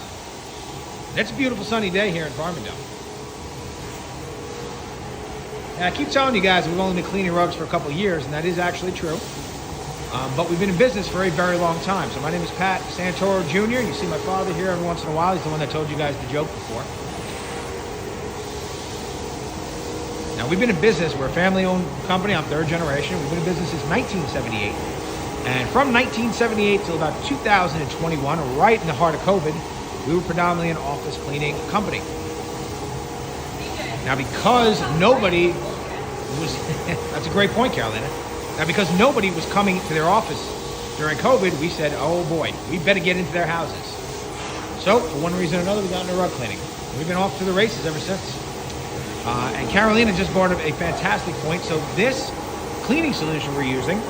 It's a beautiful sunny day here in Farmingdale. And I keep telling you guys we've only been cleaning rugs for a couple of years, and that is actually true. But we've been in business for a very long time. So my name is Pat Santoro Jr. You see my father here every once in a while. He's the one that told you guys the joke before. Now, we've been in business. We're a family-owned company. I'm third generation. We've been in business since 1978. And from 1978 till about 2021, right in the heart of COVID, we were predominantly an office cleaning company. Now, because nobody was... That's a great point, Carolina. Now, because nobody was coming to their office during COVID, we said, oh boy, we better get into their houses. So, for one reason or another, we got into rug cleaning. We've been off to the races ever since. And Carolina just brought up a fantastic point. So this cleaning solution we're using,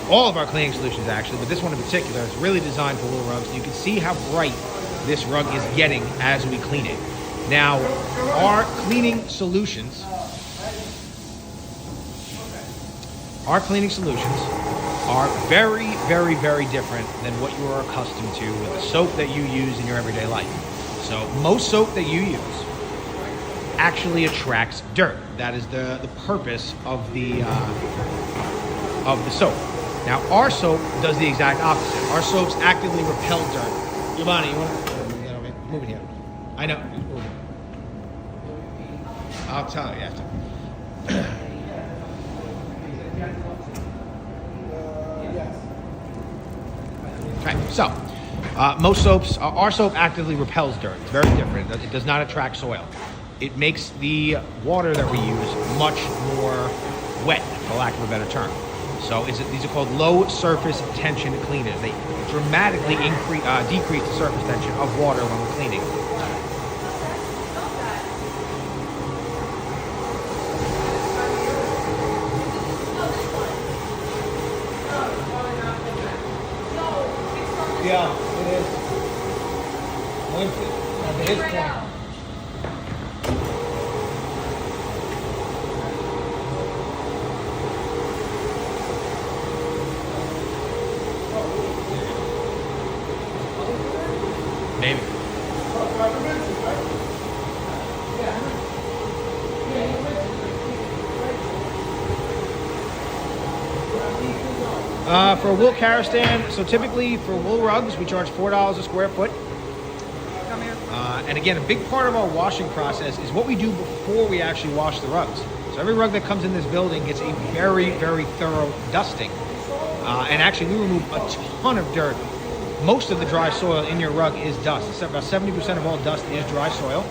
all of our cleaning solutions actually, but this one in particular is really designed for wool rugs. You can see how bright this rug is getting as we clean it. Now, our cleaning solutions are very, very, very different than what you are accustomed to with the soap that you use in your everyday life. So most soap that you use actually attracts dirt. That is the purpose of the soap. Now our soap does the exact opposite. Our soaps actively repel dirt. Giovanni, you want to move it here? I know. Move it. I'll tell you after. Okay, so most soaps, our soap actively repels dirt. It's very different. It does not attract soil. It makes the water that we use much more wet, for lack of a better term. So these are called low surface tension cleaners. They dramatically decrease the surface tension of water when we're cleaning. Yeah, it is. At his point. Maybe. For a wool carrier stand, so typically for wool rugs, we charge $4 a square foot. Come here. And again, a big part of our washing process is what we do before we actually wash the rugs. So every rug that comes in this building gets a very, very thorough dusting. And actually, we remove a ton of dirt. Most of the dry soil in your rug is dust. It's about 70% of all dust is dry soil.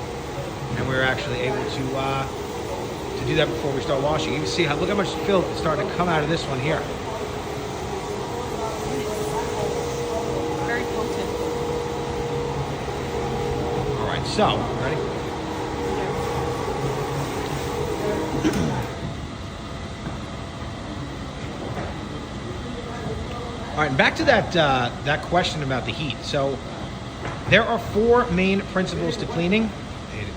And we're actually able to do that before we start washing. You can see look how much filth is starting to come out of this one here. Very potent. All right, so, ready? All right, and back to that question about the heat. So there are four main principles to cleaning.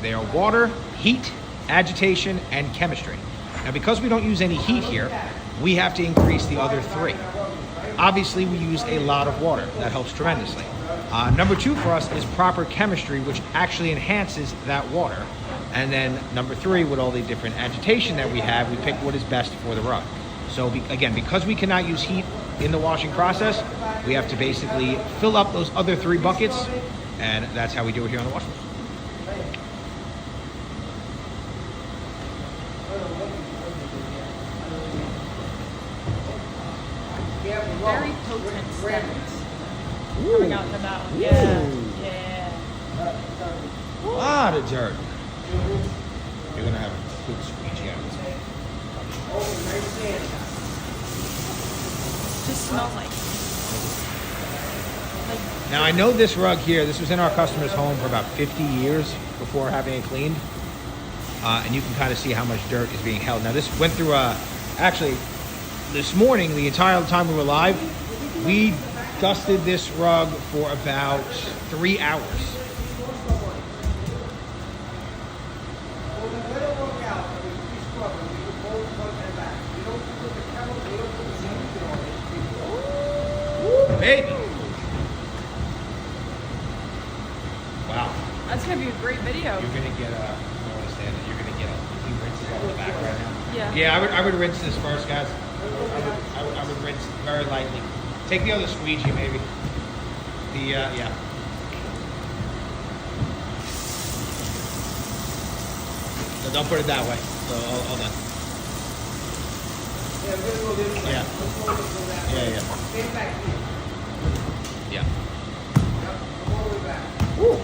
They are water, heat, agitation, and chemistry. Now, because we don't use any heat here, we have to increase the other three. Obviously, we use a lot of water. That helps tremendously. Number two for us is proper chemistry, which actually enhances that water. And then number three, with all the different agitation that we have, we pick what is best for the rug. So again, because we cannot use heat in the washing process, we have to basically fill up those other three buckets, and that's how we do it here on the washing. Very potent scents coming out from that one. Yeah. Yeah. A lot of dirt. You're gonna have a good squeegee out of this. Just smells like. Now I know this rug here, this was in our customer's home for about 50 years before having it cleaned. And you can kind of see how much dirt is being held. Now this went through actually this morning, the entire time we were live, we dusted this rug for about 3 hours. Baby. out. You're gonna get a. You understand that you're gonna get a few rinses off the back right now. Yeah. Yeah, I would rinse this first, guys. I would rinse very lightly. Take the other squeegee, maybe. Yeah. No, don't put it that way. So hold on. Yeah, we're gonna go this way. Yeah. Let's go that way. Yeah. Stand back here. Yeah. Yep, come all the way back. Ooh.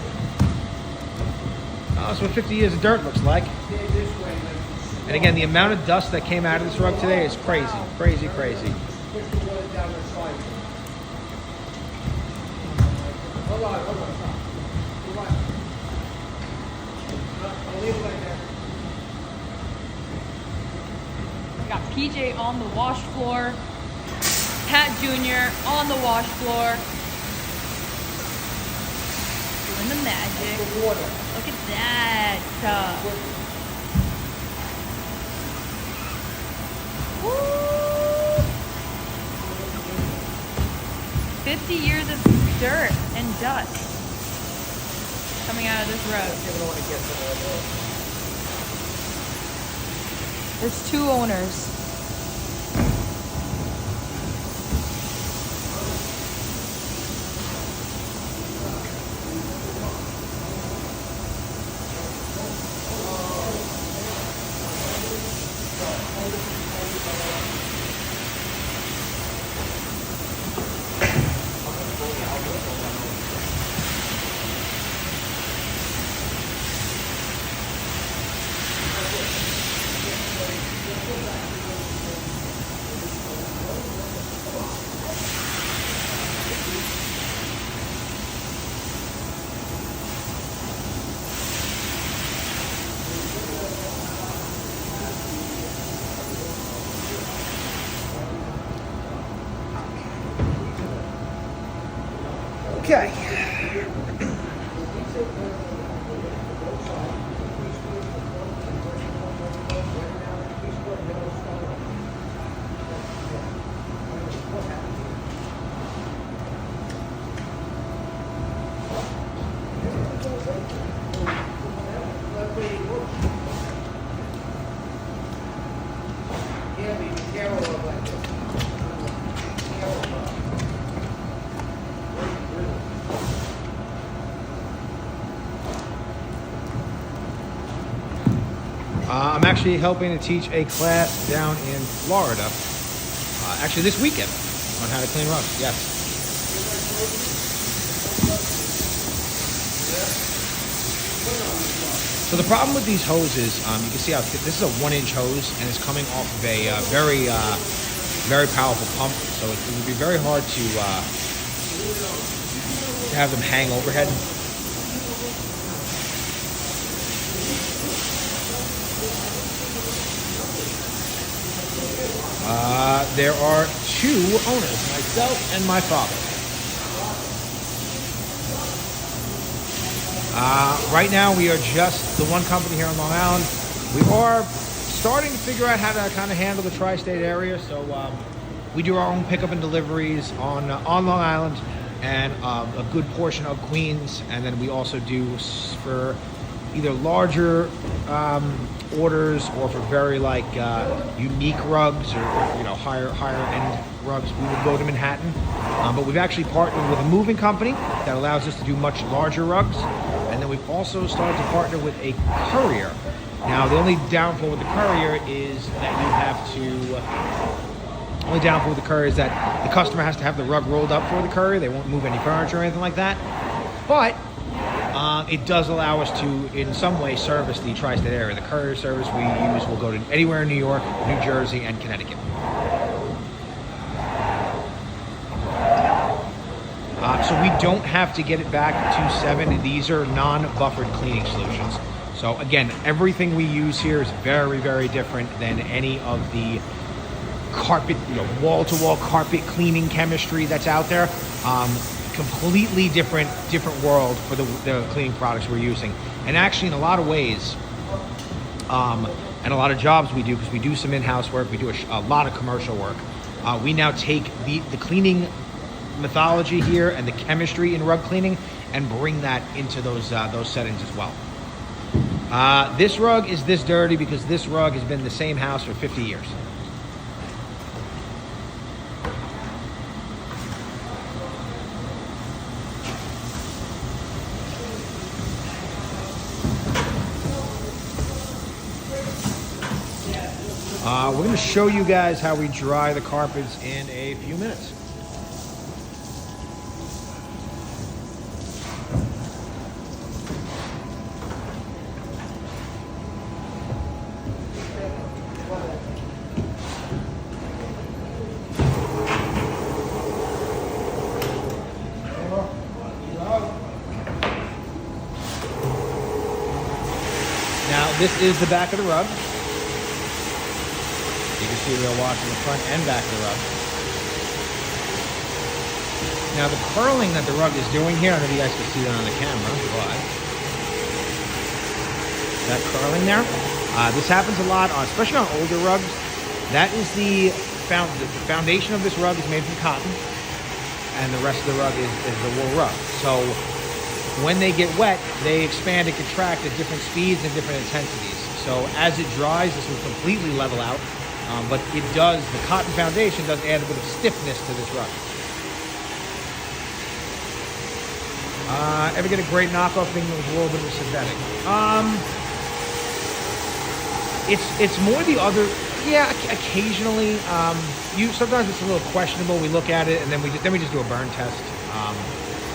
Oh, that's what 50 years of dirt looks like. Stand this way, like. And again, the amount of dust that came out of this rug today is crazy. Crazy. Push the water down the side. Hold on, stop. Come on. I'll leave it like that. We got PJ on the wash floor. Pat Jr. on the wash floor. Doing the magic. The water. Look at that. Woo! 50 years of dirt and dust coming out of this rug. There's two owners. Okay. Yeah, be careful of like this. I'm actually helping to teach a class down in Florida, actually this weekend, on how to clean rugs. Yes. So the problem with these hoses, you can see how this is a 1-inch hose, and it's coming off of a very powerful pump. So it would be very hard to have them hang overhead. There are two owners, myself and my father. Right now, we are just the one company here on Long Island. We are starting to figure out how to kind of handle the tri-state area. So we do our own pickup and deliveries on Long Island and a good portion of Queens. And then we also do for either larger orders or for very unique rugs or higher end rugs, we would go to Manhattan. But we've actually partnered with a moving company that allows us to do much larger rugs. And then we've also started to partner with a courier. Now, the only downfall with the courier is that you have to. Only downfall with the courier is that the customer has to have the rug rolled up for the courier. They won't move any furniture or anything like that. But it does allow us to, in some way, service the tri-state area. The courier service we use will go to anywhere in New York, New Jersey, and Connecticut. So we don't have to get it back to 7. These are non-buffered cleaning solutions. So again, everything we use here is very, very different than any of the carpet, wall-to-wall carpet cleaning chemistry that's out there. Completely different world for the cleaning products we're using. And actually, in a lot of ways, and a lot of jobs we do, because we do some in-house work, we do a lot of commercial work. We now take the cleaning mythology here and the chemistry in rug cleaning and bring that into those settings as well. This rug is this dirty because this rug has been in the same house for 50 years. We're going to show you guys how we dry the carpets in a few minutes. Now, this is the back of the rug. You can see we're washing the front and back of the rug. Now, the curling that the rug is doing here, I don't know if you guys can see that on the camera, but that curling there, this happens a lot, especially on older rugs. That is the foundation of this rug is made from cotton, and the rest of the rug is the wool rug. So when they get wet, they expand and contract at different speeds and different intensities. So as it dries, this will completely level out. But it does, the cotton foundation does add a bit of stiffness to this rug. Ever get a great knockoff thing that was a little bit of synthetic? It's more the other, yeah, occasionally. Sometimes it's a little questionable. We look at it and then we just do a burn test.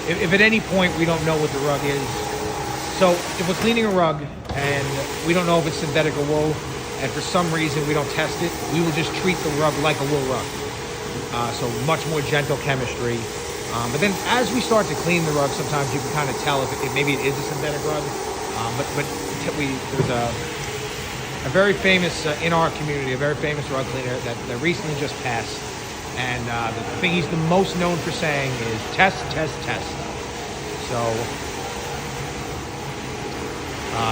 If at any point we don't know what the rug is, so if we're cleaning a rug and we don't know if it's synthetic or wool, and for some reason we don't test it, we will just treat the rug like a wool rug. So much more gentle chemistry. But then as we start to clean the rug, sometimes you can kind of tell if maybe it is a synthetic rug. There's a very famous, in our community, a very famous rug cleaner that recently just passed. And the thing he's the most known for saying is test, test, test. So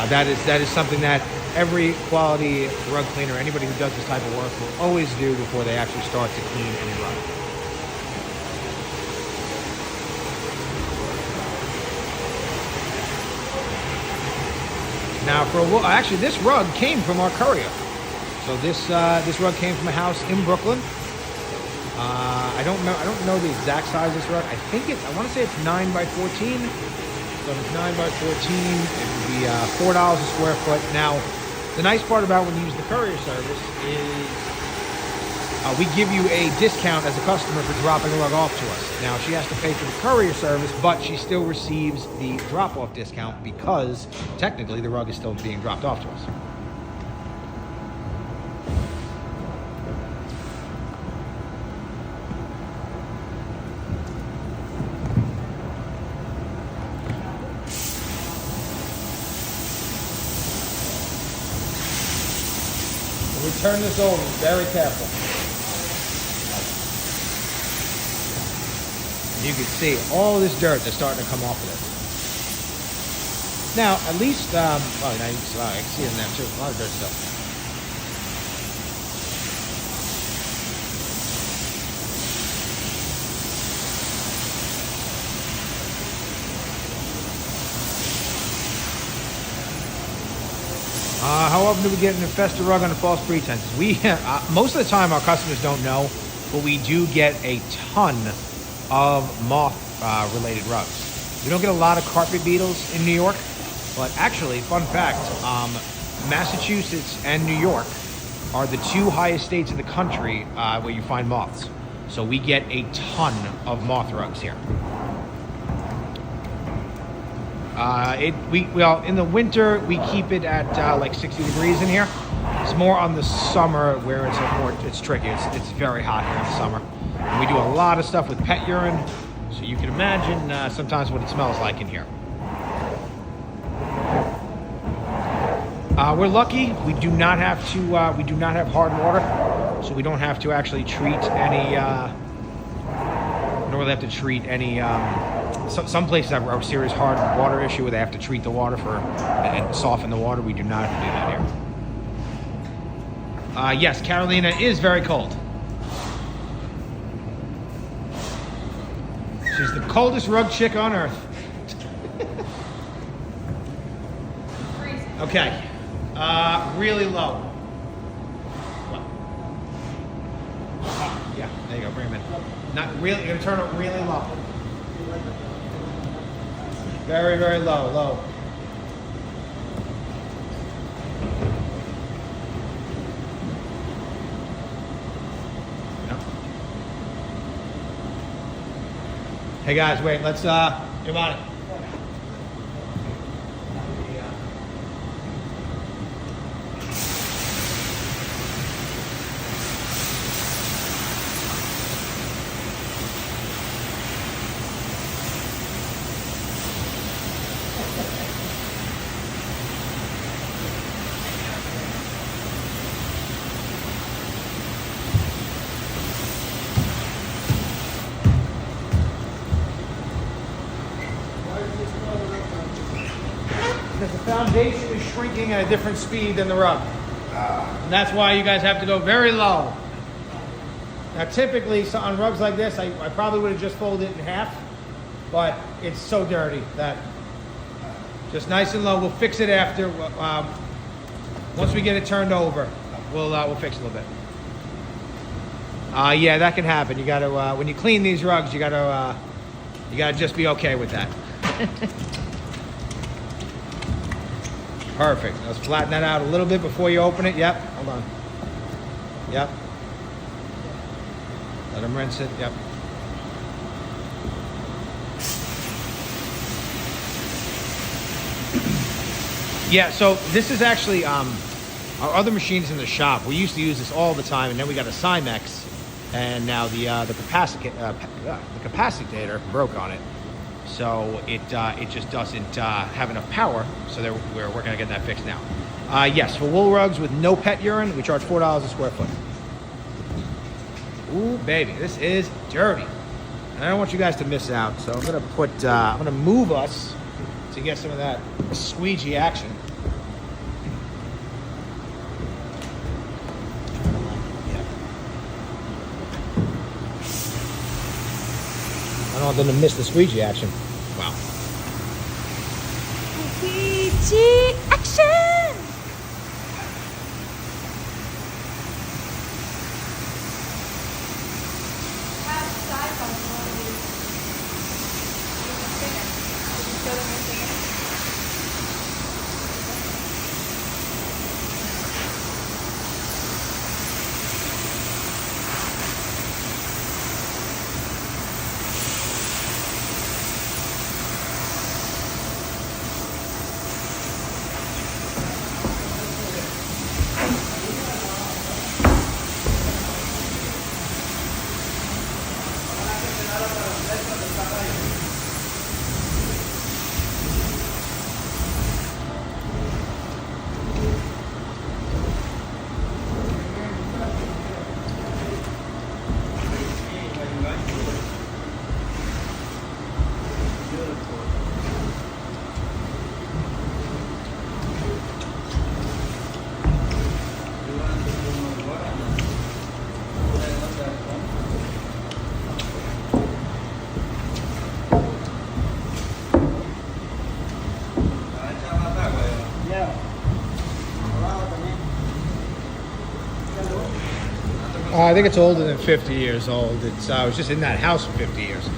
that is something that every quality rug cleaner, anybody who does this type of work, will always do before they actually start to clean any rug. Now, actually, this rug came from our courier. So this rug came from a house in Brooklyn. I don't know the exact size of this rug. I want to say it's 9 by 14. So if it's 9 by 14, it would be $4 a square foot. Now, the nice part about when you use the courier service is we give you a discount as a customer for dropping a rug off to us. Now, she has to pay for the courier service, but she still receives the drop-off discount because technically the rug is still being dropped off to us. Turn this over, very careful. You can see all this dirt that's starting to come off of this. Now, at least, I can see it in there too, a lot of dirt still. How often do we get an infested rug under false pretenses? Most of the time our customers don't know, but we do get a ton of moth-related rugs. We don't get a lot of carpet beetles in New York, but actually, fun fact, Massachusetts and New York are the two highest states in the country where you find moths. So we get a ton of moth rugs here. In the winter we keep it at like 60 degrees in here. It's more on the summer where it's tricky. It's very hot here in the summer. And we do a lot of stuff with pet urine, so you can imagine sometimes what it smells like in here. We're lucky. We do not have hard water, so we don't have to actually treat any. Nor they have to treat any. Some places have a serious hard water issue where they have to treat the water and soften the water. We do not have to do that here. Yes, Carolina is very cold. She's the coldest rug chick on earth. Freezing. Okay. Really low. Well. Yeah, there you go. Bring them in. Not really. You're gonna turn it really low. Very, very low. Low. Hey guys, wait. Let's come on. Because the foundation is shrinking at a different speed than the rug. And that's why you guys have to go very low. Now typically so on rugs like this, I probably would have just folded it in half, but it's so dirty that just nice and low. We'll fix it after. Once we get it turned over, we'll fix it a little bit. Yeah, that can happen. You gotta, when you clean these rugs, you gotta just be okay with that. Perfect. Let's flatten that out a little bit before you open it. Yep. Hold on. Yep. Let them rinse it. Yep. Yeah. So this is actually our other machines in the shop. We used to use this all the time, and then we got a Cymex, and now the capacitator broke on it. So it just doesn't have enough power, so we're working on getting that fixed now. Yes, for wool rugs with no pet urine, we charge $4 a square foot. Ooh, baby, this is dirty. And I don't want you guys to miss out, so I'm gonna move us to get some of that squeegee action. I don't want them to miss the squeegee action. Wow. Squeegee action! I think it's older than 50 years old. I was just in that house for 50 years.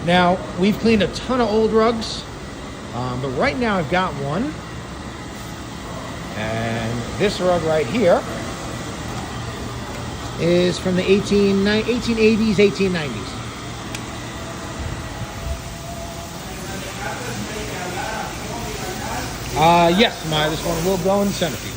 Now, we've cleaned a ton of old rugs, but right now I've got one. And this rug right here is from the 1880s, 1890s. Yes, this one will go in the centrifuge.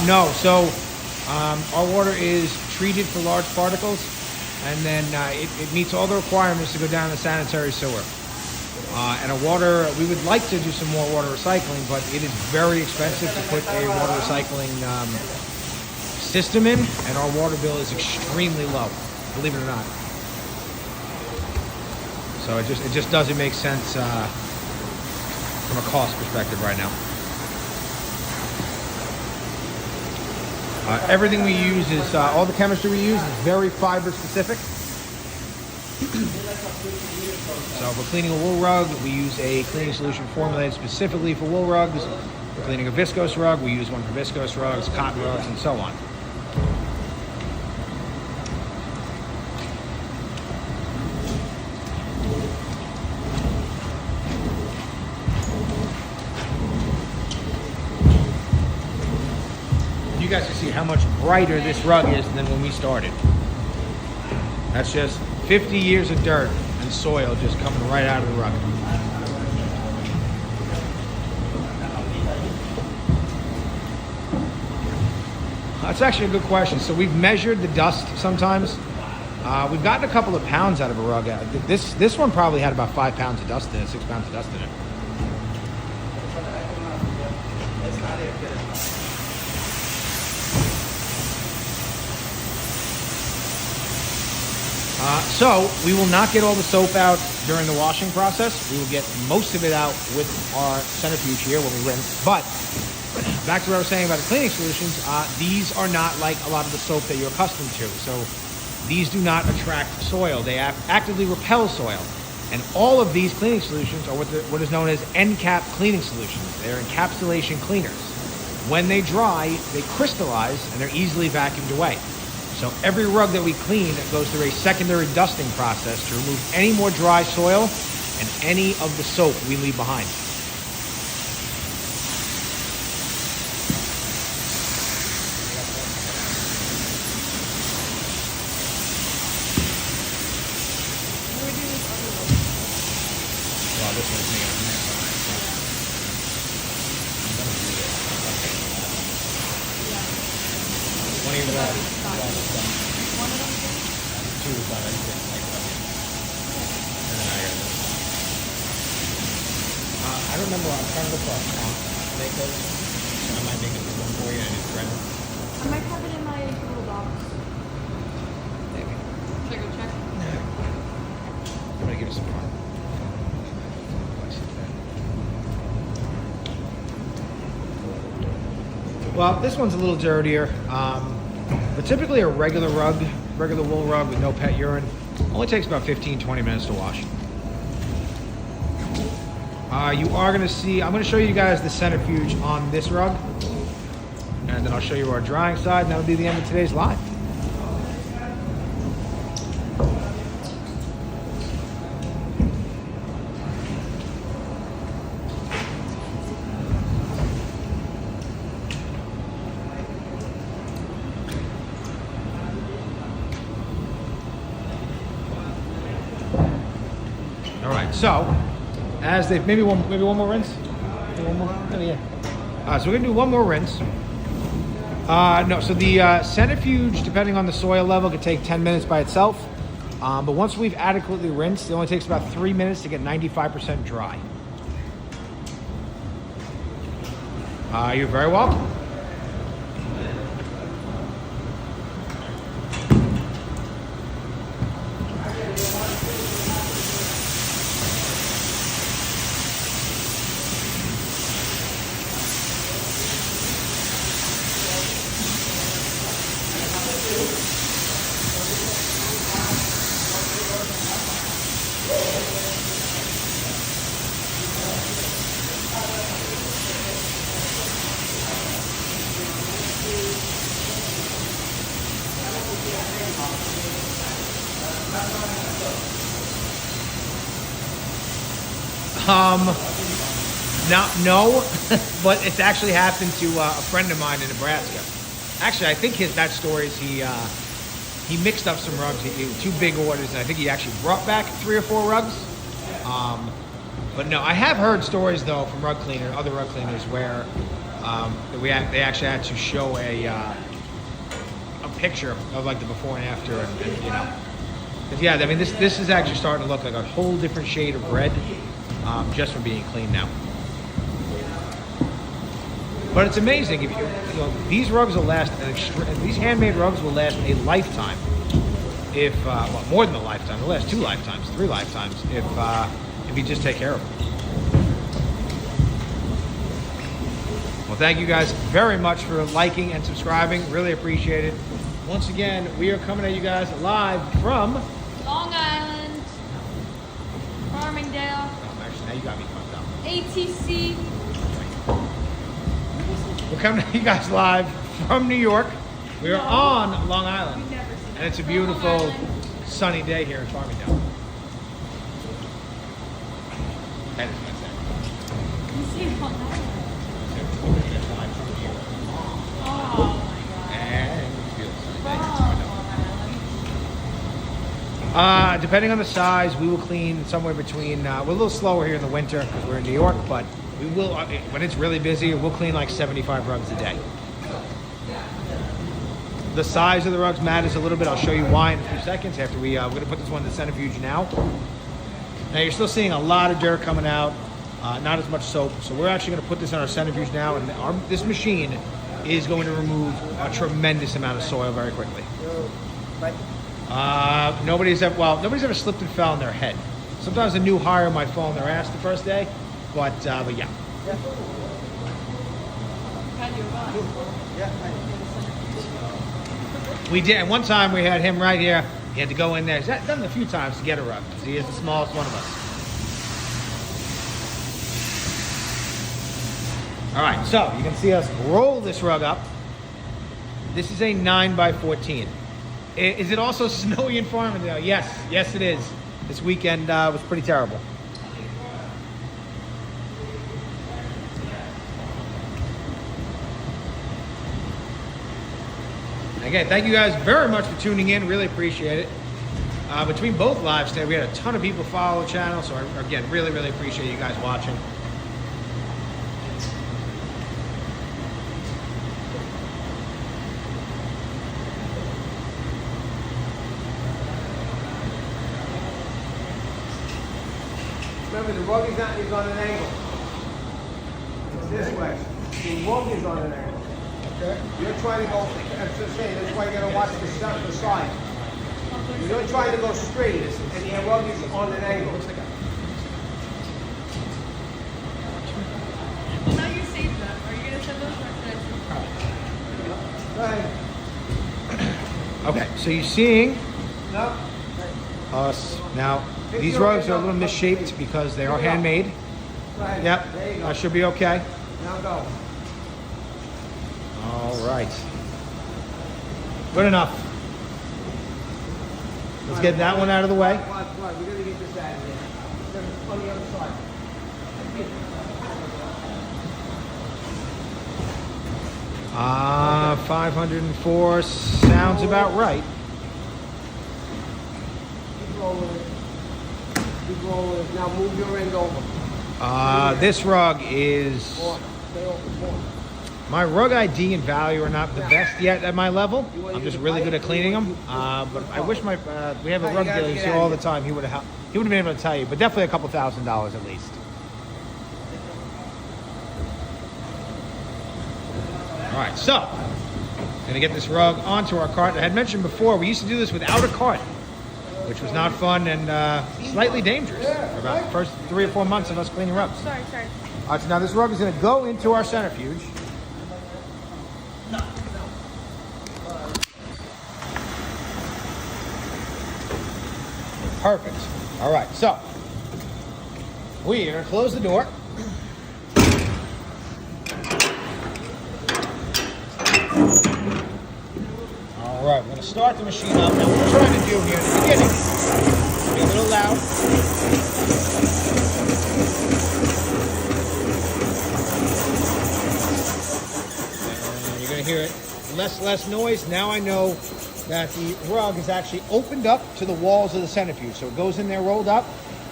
No, so our water is treated for large particles, and then it meets all the requirements to go down the sanitary sewer. And we would like to do some more water recycling, but it is very expensive to put a water recycling system in, and our water bill is extremely low, believe it or not. So it just doesn't make sense from a cost perspective right now. Everything we use is, all the chemistry we use is very fiber specific. So if we're cleaning a wool rug, we use a cleaning solution formulated specifically for wool rugs. If we're cleaning a viscose rug, we use one for viscose rugs, cotton rugs, and so on. You guys can see how much brighter this rug is than when we started. That's just 50 years of dirt and soil just coming right out of the rug. That's actually a good question. So we've measured the dust sometimes. We've gotten a couple of pounds out of a rug. This one probably had about 5 pounds of dust in it, 6 pounds of dust in it. So we will not get all the soap out during the washing process. We will get most of it out with our centrifuge here when we rinse. But back to what I was saying about the cleaning solutions, these are not like a lot of the soap that you're accustomed to. So these do not attract soil. They actively repel soil. And all of these cleaning solutions are what is known as end cap cleaning solutions. They're encapsulation cleaners. When they dry, they crystallize and they're easily vacuumed away. So every rug that we clean goes through a secondary dusting process to remove any more dry soil and any of the soap we leave behind. Well, this one's making a mess on it. One of your two is done. I just didn't like it. And then I got this. I don't remember. I'm trying to look for a font to make those. So I might make a new one for you and just thread them. I might have it in my Google Docs. Maybe. Should I go check? I'm gonna give it some fun. Well, this one's a little dirtier, but typically a regular wool rug with no pet urine only takes about 15-20 minutes to wash. You are gonna see, I'm gonna show you guys the centrifuge on this rug, and then I'll show you our drying side, and that'll be the end of today's live. All right, so as they maybe one more rinse. Maybe one more. Oh, yeah. So we're gonna do one more rinse. No, so the centrifuge, depending on the soil level, could take 10 minutes by itself. But once we've adequately rinsed, it only takes about 3 minutes to get 95% dry. You're very welcome. No, but it's actually happened to a friend of mine in Nebraska. Actually, I think that story is he mixed up some rugs. He did 2 big orders, and I think he actually brought back 3 or 4 rugs. But no, I have heard stories though from other rug cleaners, where they actually had to show a picture of like the before and after, and you know. But yeah, I mean this is actually starting to look like a whole different shade of red, just from being cleaned now. But it's amazing, these rugs will last these handmade rugs will last a lifetime. If well, more than a lifetime, they'll last 2 lifetimes, 3 lifetimes if you just take care of them. Well, thank you guys very much for liking and subscribing. Really appreciate it. Once again, we are coming at you guys live from Long Island, Farmingdale, actually, now you got me fucked up. ATC. We're coming at you guys live from New York. We are on Long Island, We've never seen and it's a Long beautiful Island. sunny day here in Farmingdale. That is what's that. You see Long Island? Oh my god. And it's a beautiful sunny day. From Long Island. Depending on the size, we will clean somewhere between. We're a little slower here in the winter because we're in New York, but we will. When it's really busy, we'll clean like 75 rugs a day. The size of the rugs matters a little bit. I'll show you why in a few seconds. After we're going to put this one in the centrifuge now. Now you're still seeing a lot of dirt coming out, not as much soap. So we're actually going to put this in our centrifuge now, and this machine is going to remove a tremendous amount of soil very quickly. Nobody's ever slipped and fell on their head. Sometimes a new hire might fall on their ass the first day, but yeah. We did, and one time we had him right here. He had to go in there. He's done it a few times to get a rug, because he is the smallest one of us. All right, so you can see us roll this rug up. This is a 9x14. Is it also snowy in Farmingdale? Yes it is. This weekend was pretty terrible. Again, thank you guys very much for tuning in. Really appreciate it. Between both lives today, we had a ton of people follow the channel. So again, really appreciate you guys watching. Remember, the rug is on an angle. It's this way. The rug is on an angle. Okay? You're trying to go, I'm just saying, that's why you gotta watch the side. You're trying to go straight, and the rug is on an angle. Well, now you saved them. Are you going to send those or should I? Go ahead. Okay, so you're seeing No? us now. These rugs are a little misshaped because they are handmade. Go ahead. Yep, There you go. that should be okay. Now go. All right. Good enough. Let's get that one out of the way. Watch. We're gonna get this out of here. Then on the other side. 504 sounds about right. Keep rolling it. Keep rolling it. Now move your end over. This rug is, More. Stay open more. my rug ID and value are not the best yet at my level. I'm just really good at cleaning them. But I wish we have a rug dealer here all the time. He would have been able to tell you, but definitely a couple $1,000s at least. All right, so gonna get this rug onto our cart. I had mentioned before we used to do this without a cart, which was not fun and slightly dangerous for about the first 3 or 4 months of us cleaning rugs. Sorry. All right, so now this rug is gonna go into our centrifuge. Perfect. All right, so we are gonna close the door. All right, we're gonna start the machine up. Now what we're trying to do here in the beginning, be a little loud. And you're gonna hear it less noise. Now I know that the rug is actually opened up to the walls of the centrifuge. So it goes in there rolled up,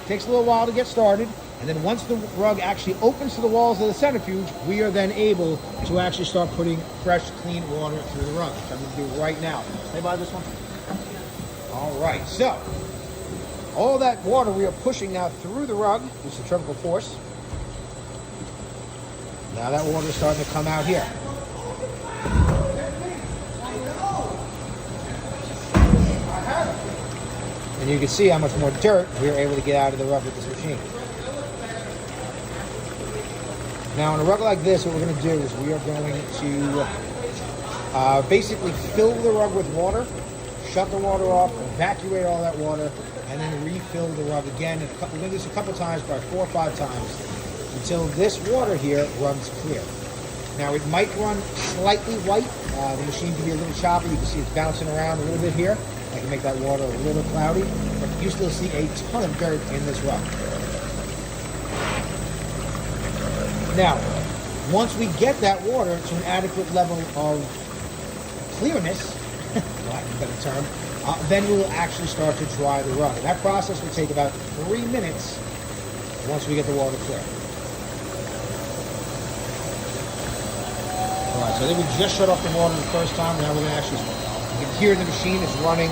takes a little while to get started, and then once the rug actually opens to the walls of the centrifuge, we are then able to actually start putting fresh, clean water through the rug, which I'm going to do right now. Stay by this one. All right, so all that water we are pushing now through the rug with centrifugal force. Now that water is starting to come out here. And you can see how much more dirt we are able to get out of the rug with this machine. Now, on a rug like this, what we're going to do is we are going to basically fill the rug with water, shut the water off, evacuate all that water, and then refill the rug again. We're going to do this a couple times, probably 4 or 5 times, until this water here runs clear. Now, it might run slightly white. The machine can be a little choppy. You can see it's bouncing around a little bit here. I can make that water a little cloudy, but you still see a ton of dirt in this rug. Now, once we get that water to an adequate level of clearness, lack of a better term, then we will actually start to dry the rug. And that process will take about 3 minutes once we get the water clear. All right, so I think we just shut off the water the first time. Now we're going to actually, you can hear the machine is running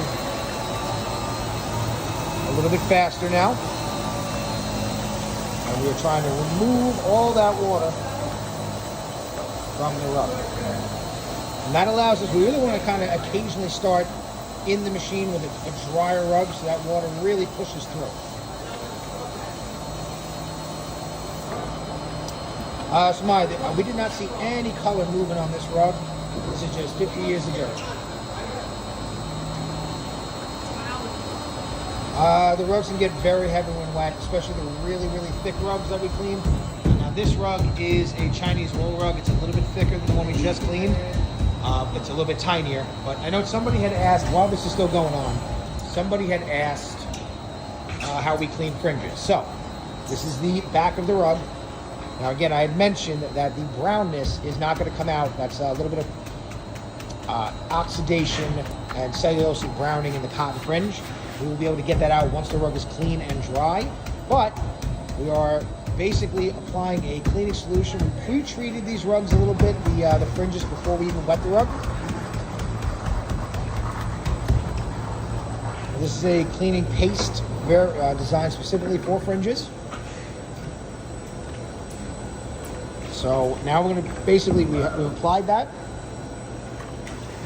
a little bit faster now. And we're trying to remove all that water from the rug. And that allows us, we really want to kind of occasionally start in the machine with a drier rug so that water really pushes through. We did not see any color movement on this rug. This is just 50 years of dirt. The rugs can get very heavy when wet, especially the really, really thick rugs that we clean. Now this rug is a Chinese wool rug. It's a little bit thicker than the one we just cleaned. It's a little bit tinier, but I know somebody had asked, while this is still going on, somebody had asked how we clean fringes. So this is the back of the rug. Now again, I had mentioned that the brownness is not going to come out. That's a little bit of oxidation and cellulosic browning in the cotton fringe. We will be able to get that out once the rug is clean and dry, but we are basically applying a cleaning solution. We pre-treated these rugs a little bit, the fringes, before we even wet the rug. This is a cleaning paste designed specifically for fringes. So now we're going to basically, we've applied that.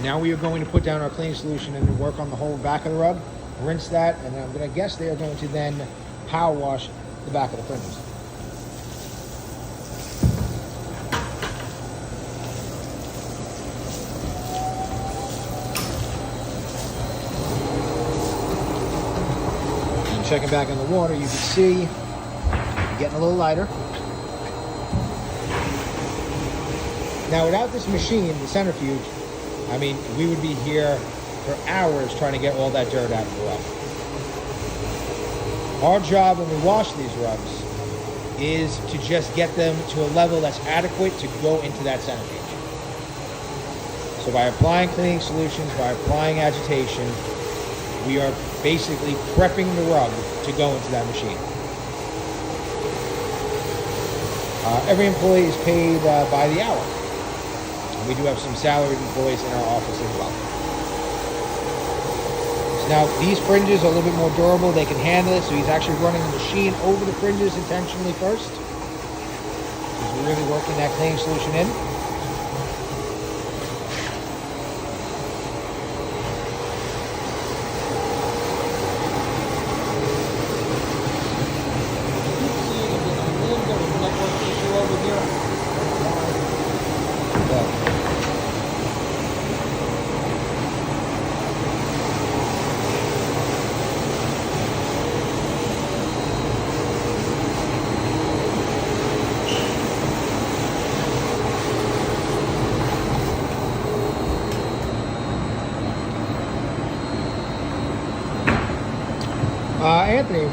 Now we are going to put down our cleaning solution and work on the whole back of the rug, rinse that, and I'm going to guess they are going to then power wash the back of the fringes. And checking back in the water, you can see getting a little lighter. Now, without this machine, the centrifuge, I mean, we would be here for hours trying to get all that dirt out of the rug. Our job when we wash these rugs is to just get them to a level that's adequate to go into that centrifuge. So by applying cleaning solutions, by applying agitation, we are basically prepping the rug to go into that machine. Every employee is paid by the hour. We do have some salaried employees in our office as well. So now these fringes are a little bit more durable. They can handle it. So he's actually running the machine over the fringes intentionally first. He's really working that cleaning solution in. Anthony,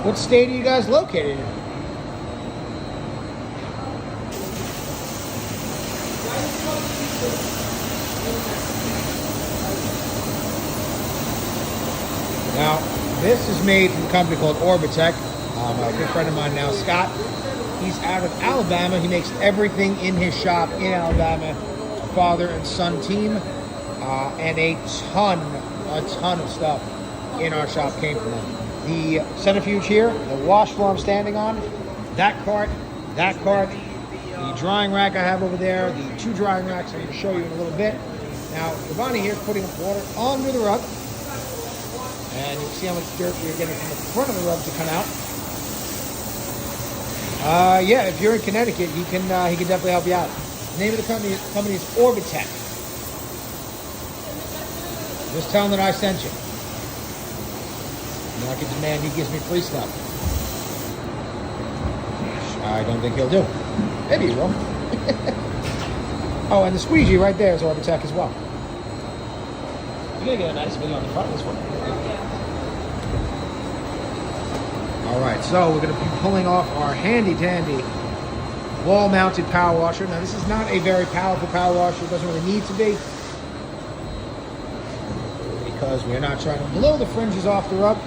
what state are you guys located in? Now, this is made from a company called Orbitech. A good friend of mine now, Scott. He's out of Alabama. He makes everything in his shop in Alabama. A father and son team, and a ton of stuff in our shop came from them. The centrifuge here, the wash floor I'm standing on, that cart, the drying rack I have over there, the 2 drying racks I'm going to show you in a little bit. Now, Giovanni here is putting water under the rug, and you can see how much dirt we're getting from the front of the rug to come out. Yeah, if you're in Connecticut, he can definitely help you out. The name of the company is Orbitech. Just tell him that I sent you. Market demand, he gives me free stuff. I don't think he'll do. Maybe he will. Oh, and the squeegee right there is Orbitech as well. You're gonna get a nice video on the front of this one. All right, so we're going to be pulling off our handy-dandy wall-mounted power washer. Now, this is not a very powerful power washer. It doesn't really need to be, because we're not trying to blow the fringes off the rug.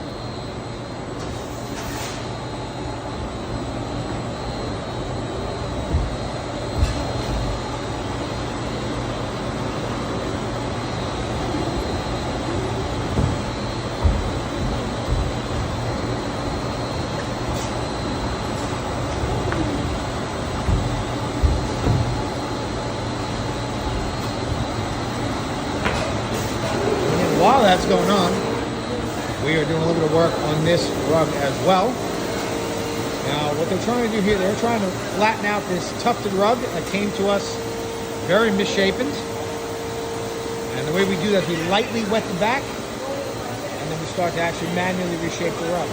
While that's going on, we are doing a little bit of work on this rug as well. Now, what they're trying to do here, they're trying to flatten out this tufted rug that came to us very misshapen. And the way we do that is we lightly wet the back, and then we start to actually manually reshape the rug.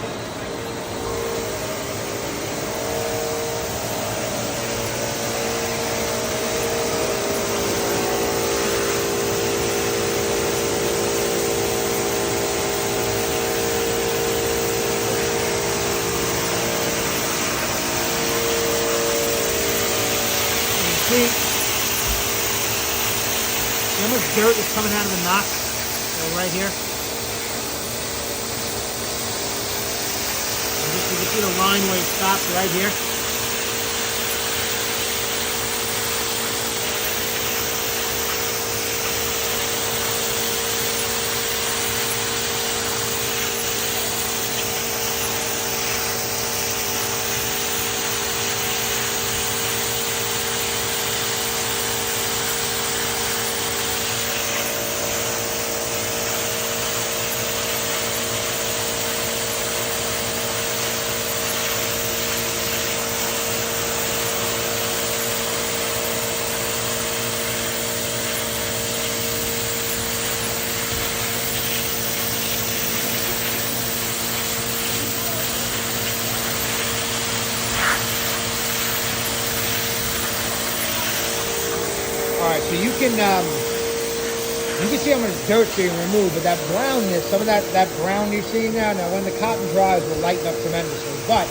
See how much dirt is coming out of the knot right here? And just, you can see the line where it stops right here. Alright, so you can see how much dirt's being removed, but that brownness, some of that brown you're seeing now when the cotton dries will lighten up tremendously, but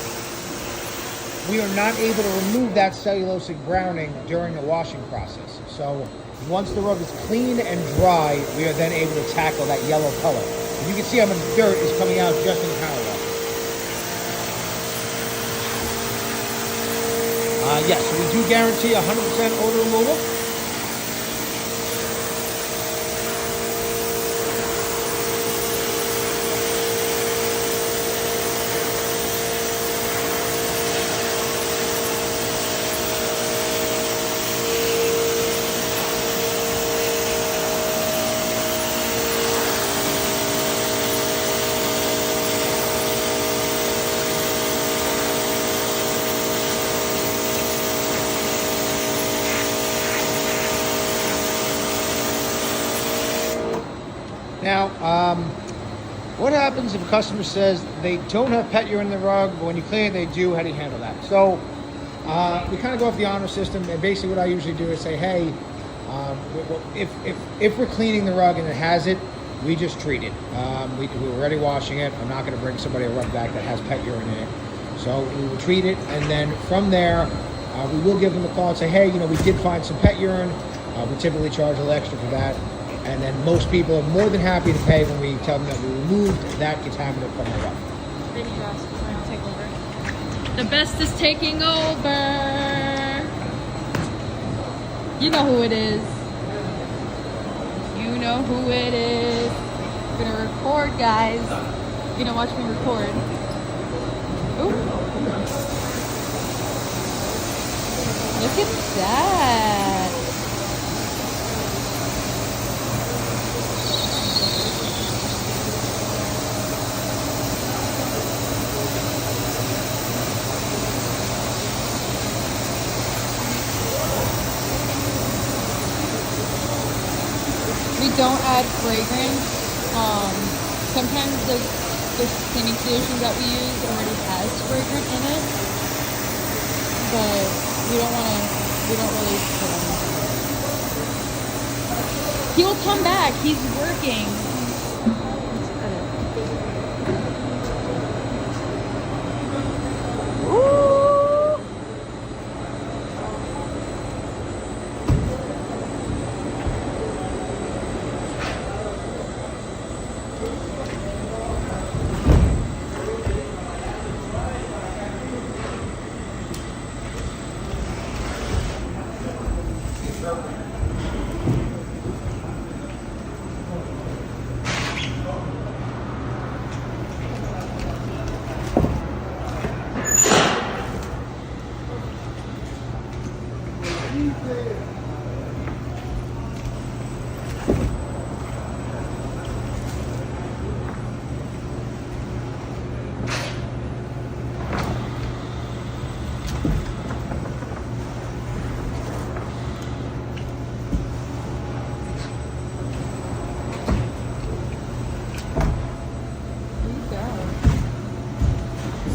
we are not able to remove that cellulosic browning during the washing process. So once the rug is clean and dry, we are then able to tackle that yellow color. And you can see how much dirt is coming out just in the power wash. Yes, we do guarantee 100% odor removal. Now, what happens if a customer says they don't have pet urine in the rug, but when you clean it, they do? How do you handle that? So, we kind of go off the honor system, and basically what I usually do is say, hey, if we're cleaning the rug and it has it, we just treat it. We're already washing it. I'm not going to bring somebody a rug back that has pet urine in it. So we will treat it, and then from there, we will give them a call and say, hey, we did find some pet urine. We typically charge a little extra for that. And then most people are more than happy to pay when we tell them that we removed that contaminant from the rug. Thank you, Ross. I'll take over. The best is taking over. You know who it is. You know who it is. I'm gonna record, guys. You're gonna watch me record. Ooh. Look at that. don't add fragrance. Sometimes the cleaning solution that we use already has fragrance in it, but we don't really put them. He will come back. He's working.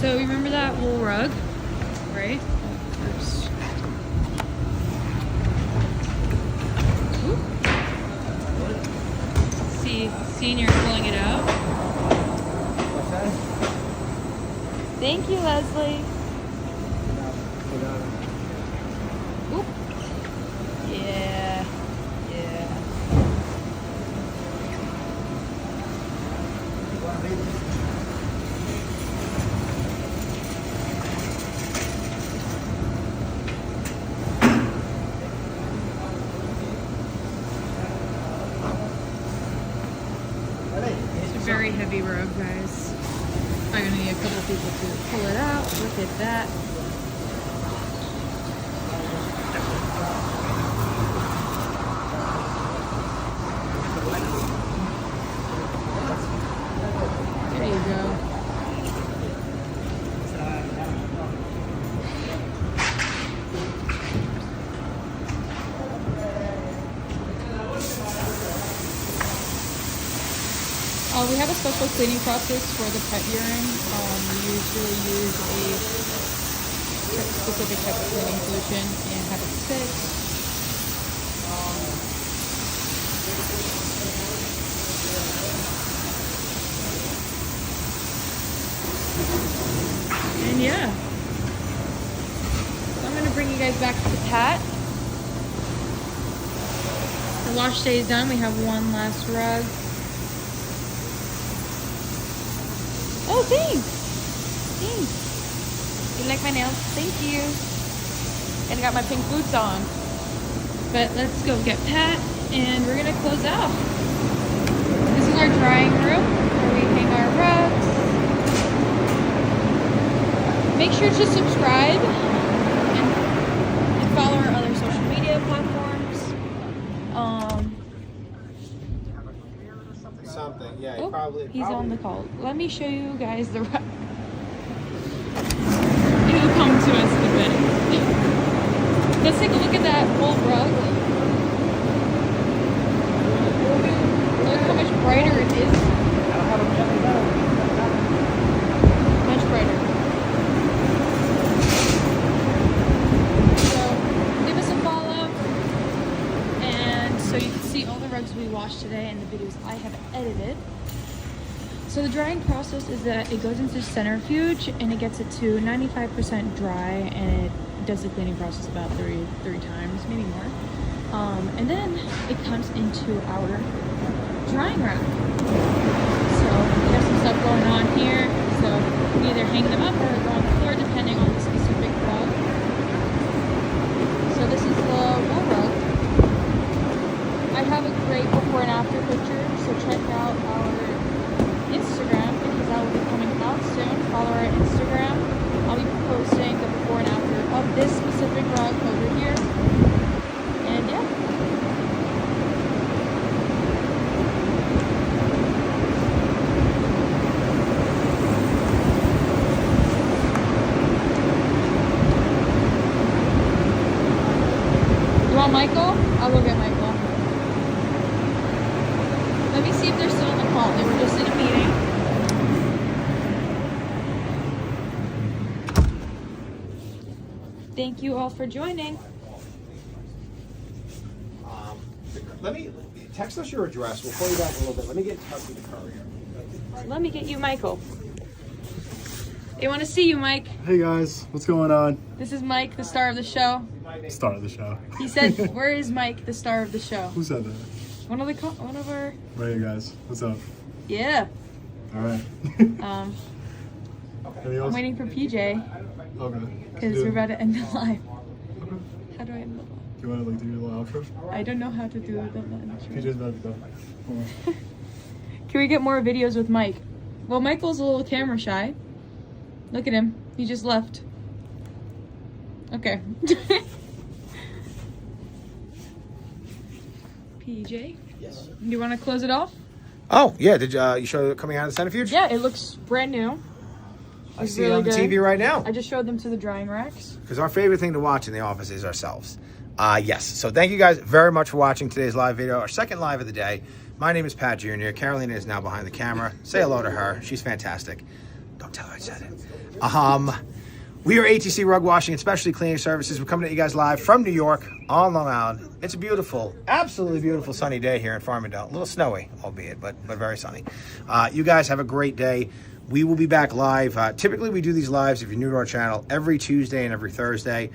So remember that wool rug, right? Oops. Oop. See, Senior pulling it out. What's that? Thank you, Leslie. Oop. Yeah. Yeah. Very heavy rug, guys. I'm gonna need a couple people to pull it out. Look at that. There you go. We have a special cleaning process for the pet urine. We usually use a specific type of cleaning solution and have it fixed. And yeah. So I'm going to bring you guys back to the pat. The wash day is done. We have one last rug. Oh, thanks. Thanks. You like my nails? Thank you. And I got my pink boots on. But let's go get Pat, and we're going to close out. This is our drying room where we hang our rugs. Make sure to subscribe and follow our other social media platforms. Something, yeah. Oh, he's on the call. Let me show you guys the rug. It'll come to us in a bit. Let's take a look at that old rug. Look how much brighter it is. Much brighter. So give us a follow, and so you can see all the rugs we washed today and the videos I have edited. So the drying process is that it goes into centrifuge and it gets it to 95% dry, and it does the cleaning process about three times, maybe more. And then it comes into our drying rack. So we have some stuff going on here. So we either hang them up or go on the floor depending on the specific rug. So this is the wool rug. I have a great before and after picture, so check out our Instagram because that will be coming out soon. Follow our Instagram. I'll be posting the before and after of this specific rug over here. And yeah. You want Michael? I'll go get Michael. Thank you all for joining. Let me text us your address. We'll call you back in a little bit. Let me get in touch with the courier. Let me get you Michael. They want to see you, Mike. Hey guys, what's going on? This is Mike, the star of the show. Star of the show. He said, "Where is Mike, the star of the show?" Who said that? One of our. Right here, guys. What's up? Yeah. All right. Anything I'm else? waiting for PJ Okay. because we're about to end the live. Okay. How do I end the live? Do you want to like do your little outro? I don't know how to do the intro. PJ's about to go. Hold on. Can we get more videos with Mike? Well, Michael's a little camera shy. Look at him. He just left. Okay. PJ? Yes. Do you want to close it off? Oh, yeah. Did you show it coming out of the centrifuge? Yeah, it looks brand new. I It's see it really on the good. TV right now. I just showed them to the drying racks. Because our favorite thing to watch in the office is ourselves. Yes. So thank you guys very much for watching today's live video, our second live of the day. My name is Pat Jr. Carolina is now behind the camera. Say hello to her. She's fantastic. Don't tell her I said it. We are ATC Rug Washing and Specialty Cleaning Services. We're coming at you guys live from New York on Long Island. It's a beautiful, absolutely beautiful sunny day here in Farmingdale. A little snowy, albeit, but very sunny. You guys have a great day. We will be back live. Typically, we do these lives, if you're new to our channel, every Tuesday and every Thursday.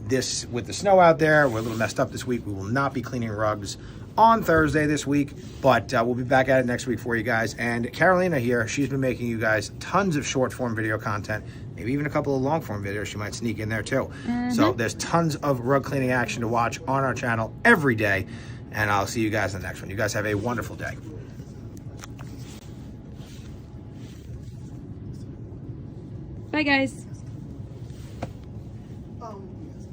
This, with the snow out there, we're a little messed up this week. We will not be cleaning rugs on Thursday this week, but we'll be back at it next week for you guys. And Carolina here, she's been making you guys tons of short form video content, maybe even a couple of long form videos she might sneak in there too. So there's tons of rug cleaning action to watch on our channel every day, and I'll see you guys in the next one. You guys have a wonderful day. Bye, guys.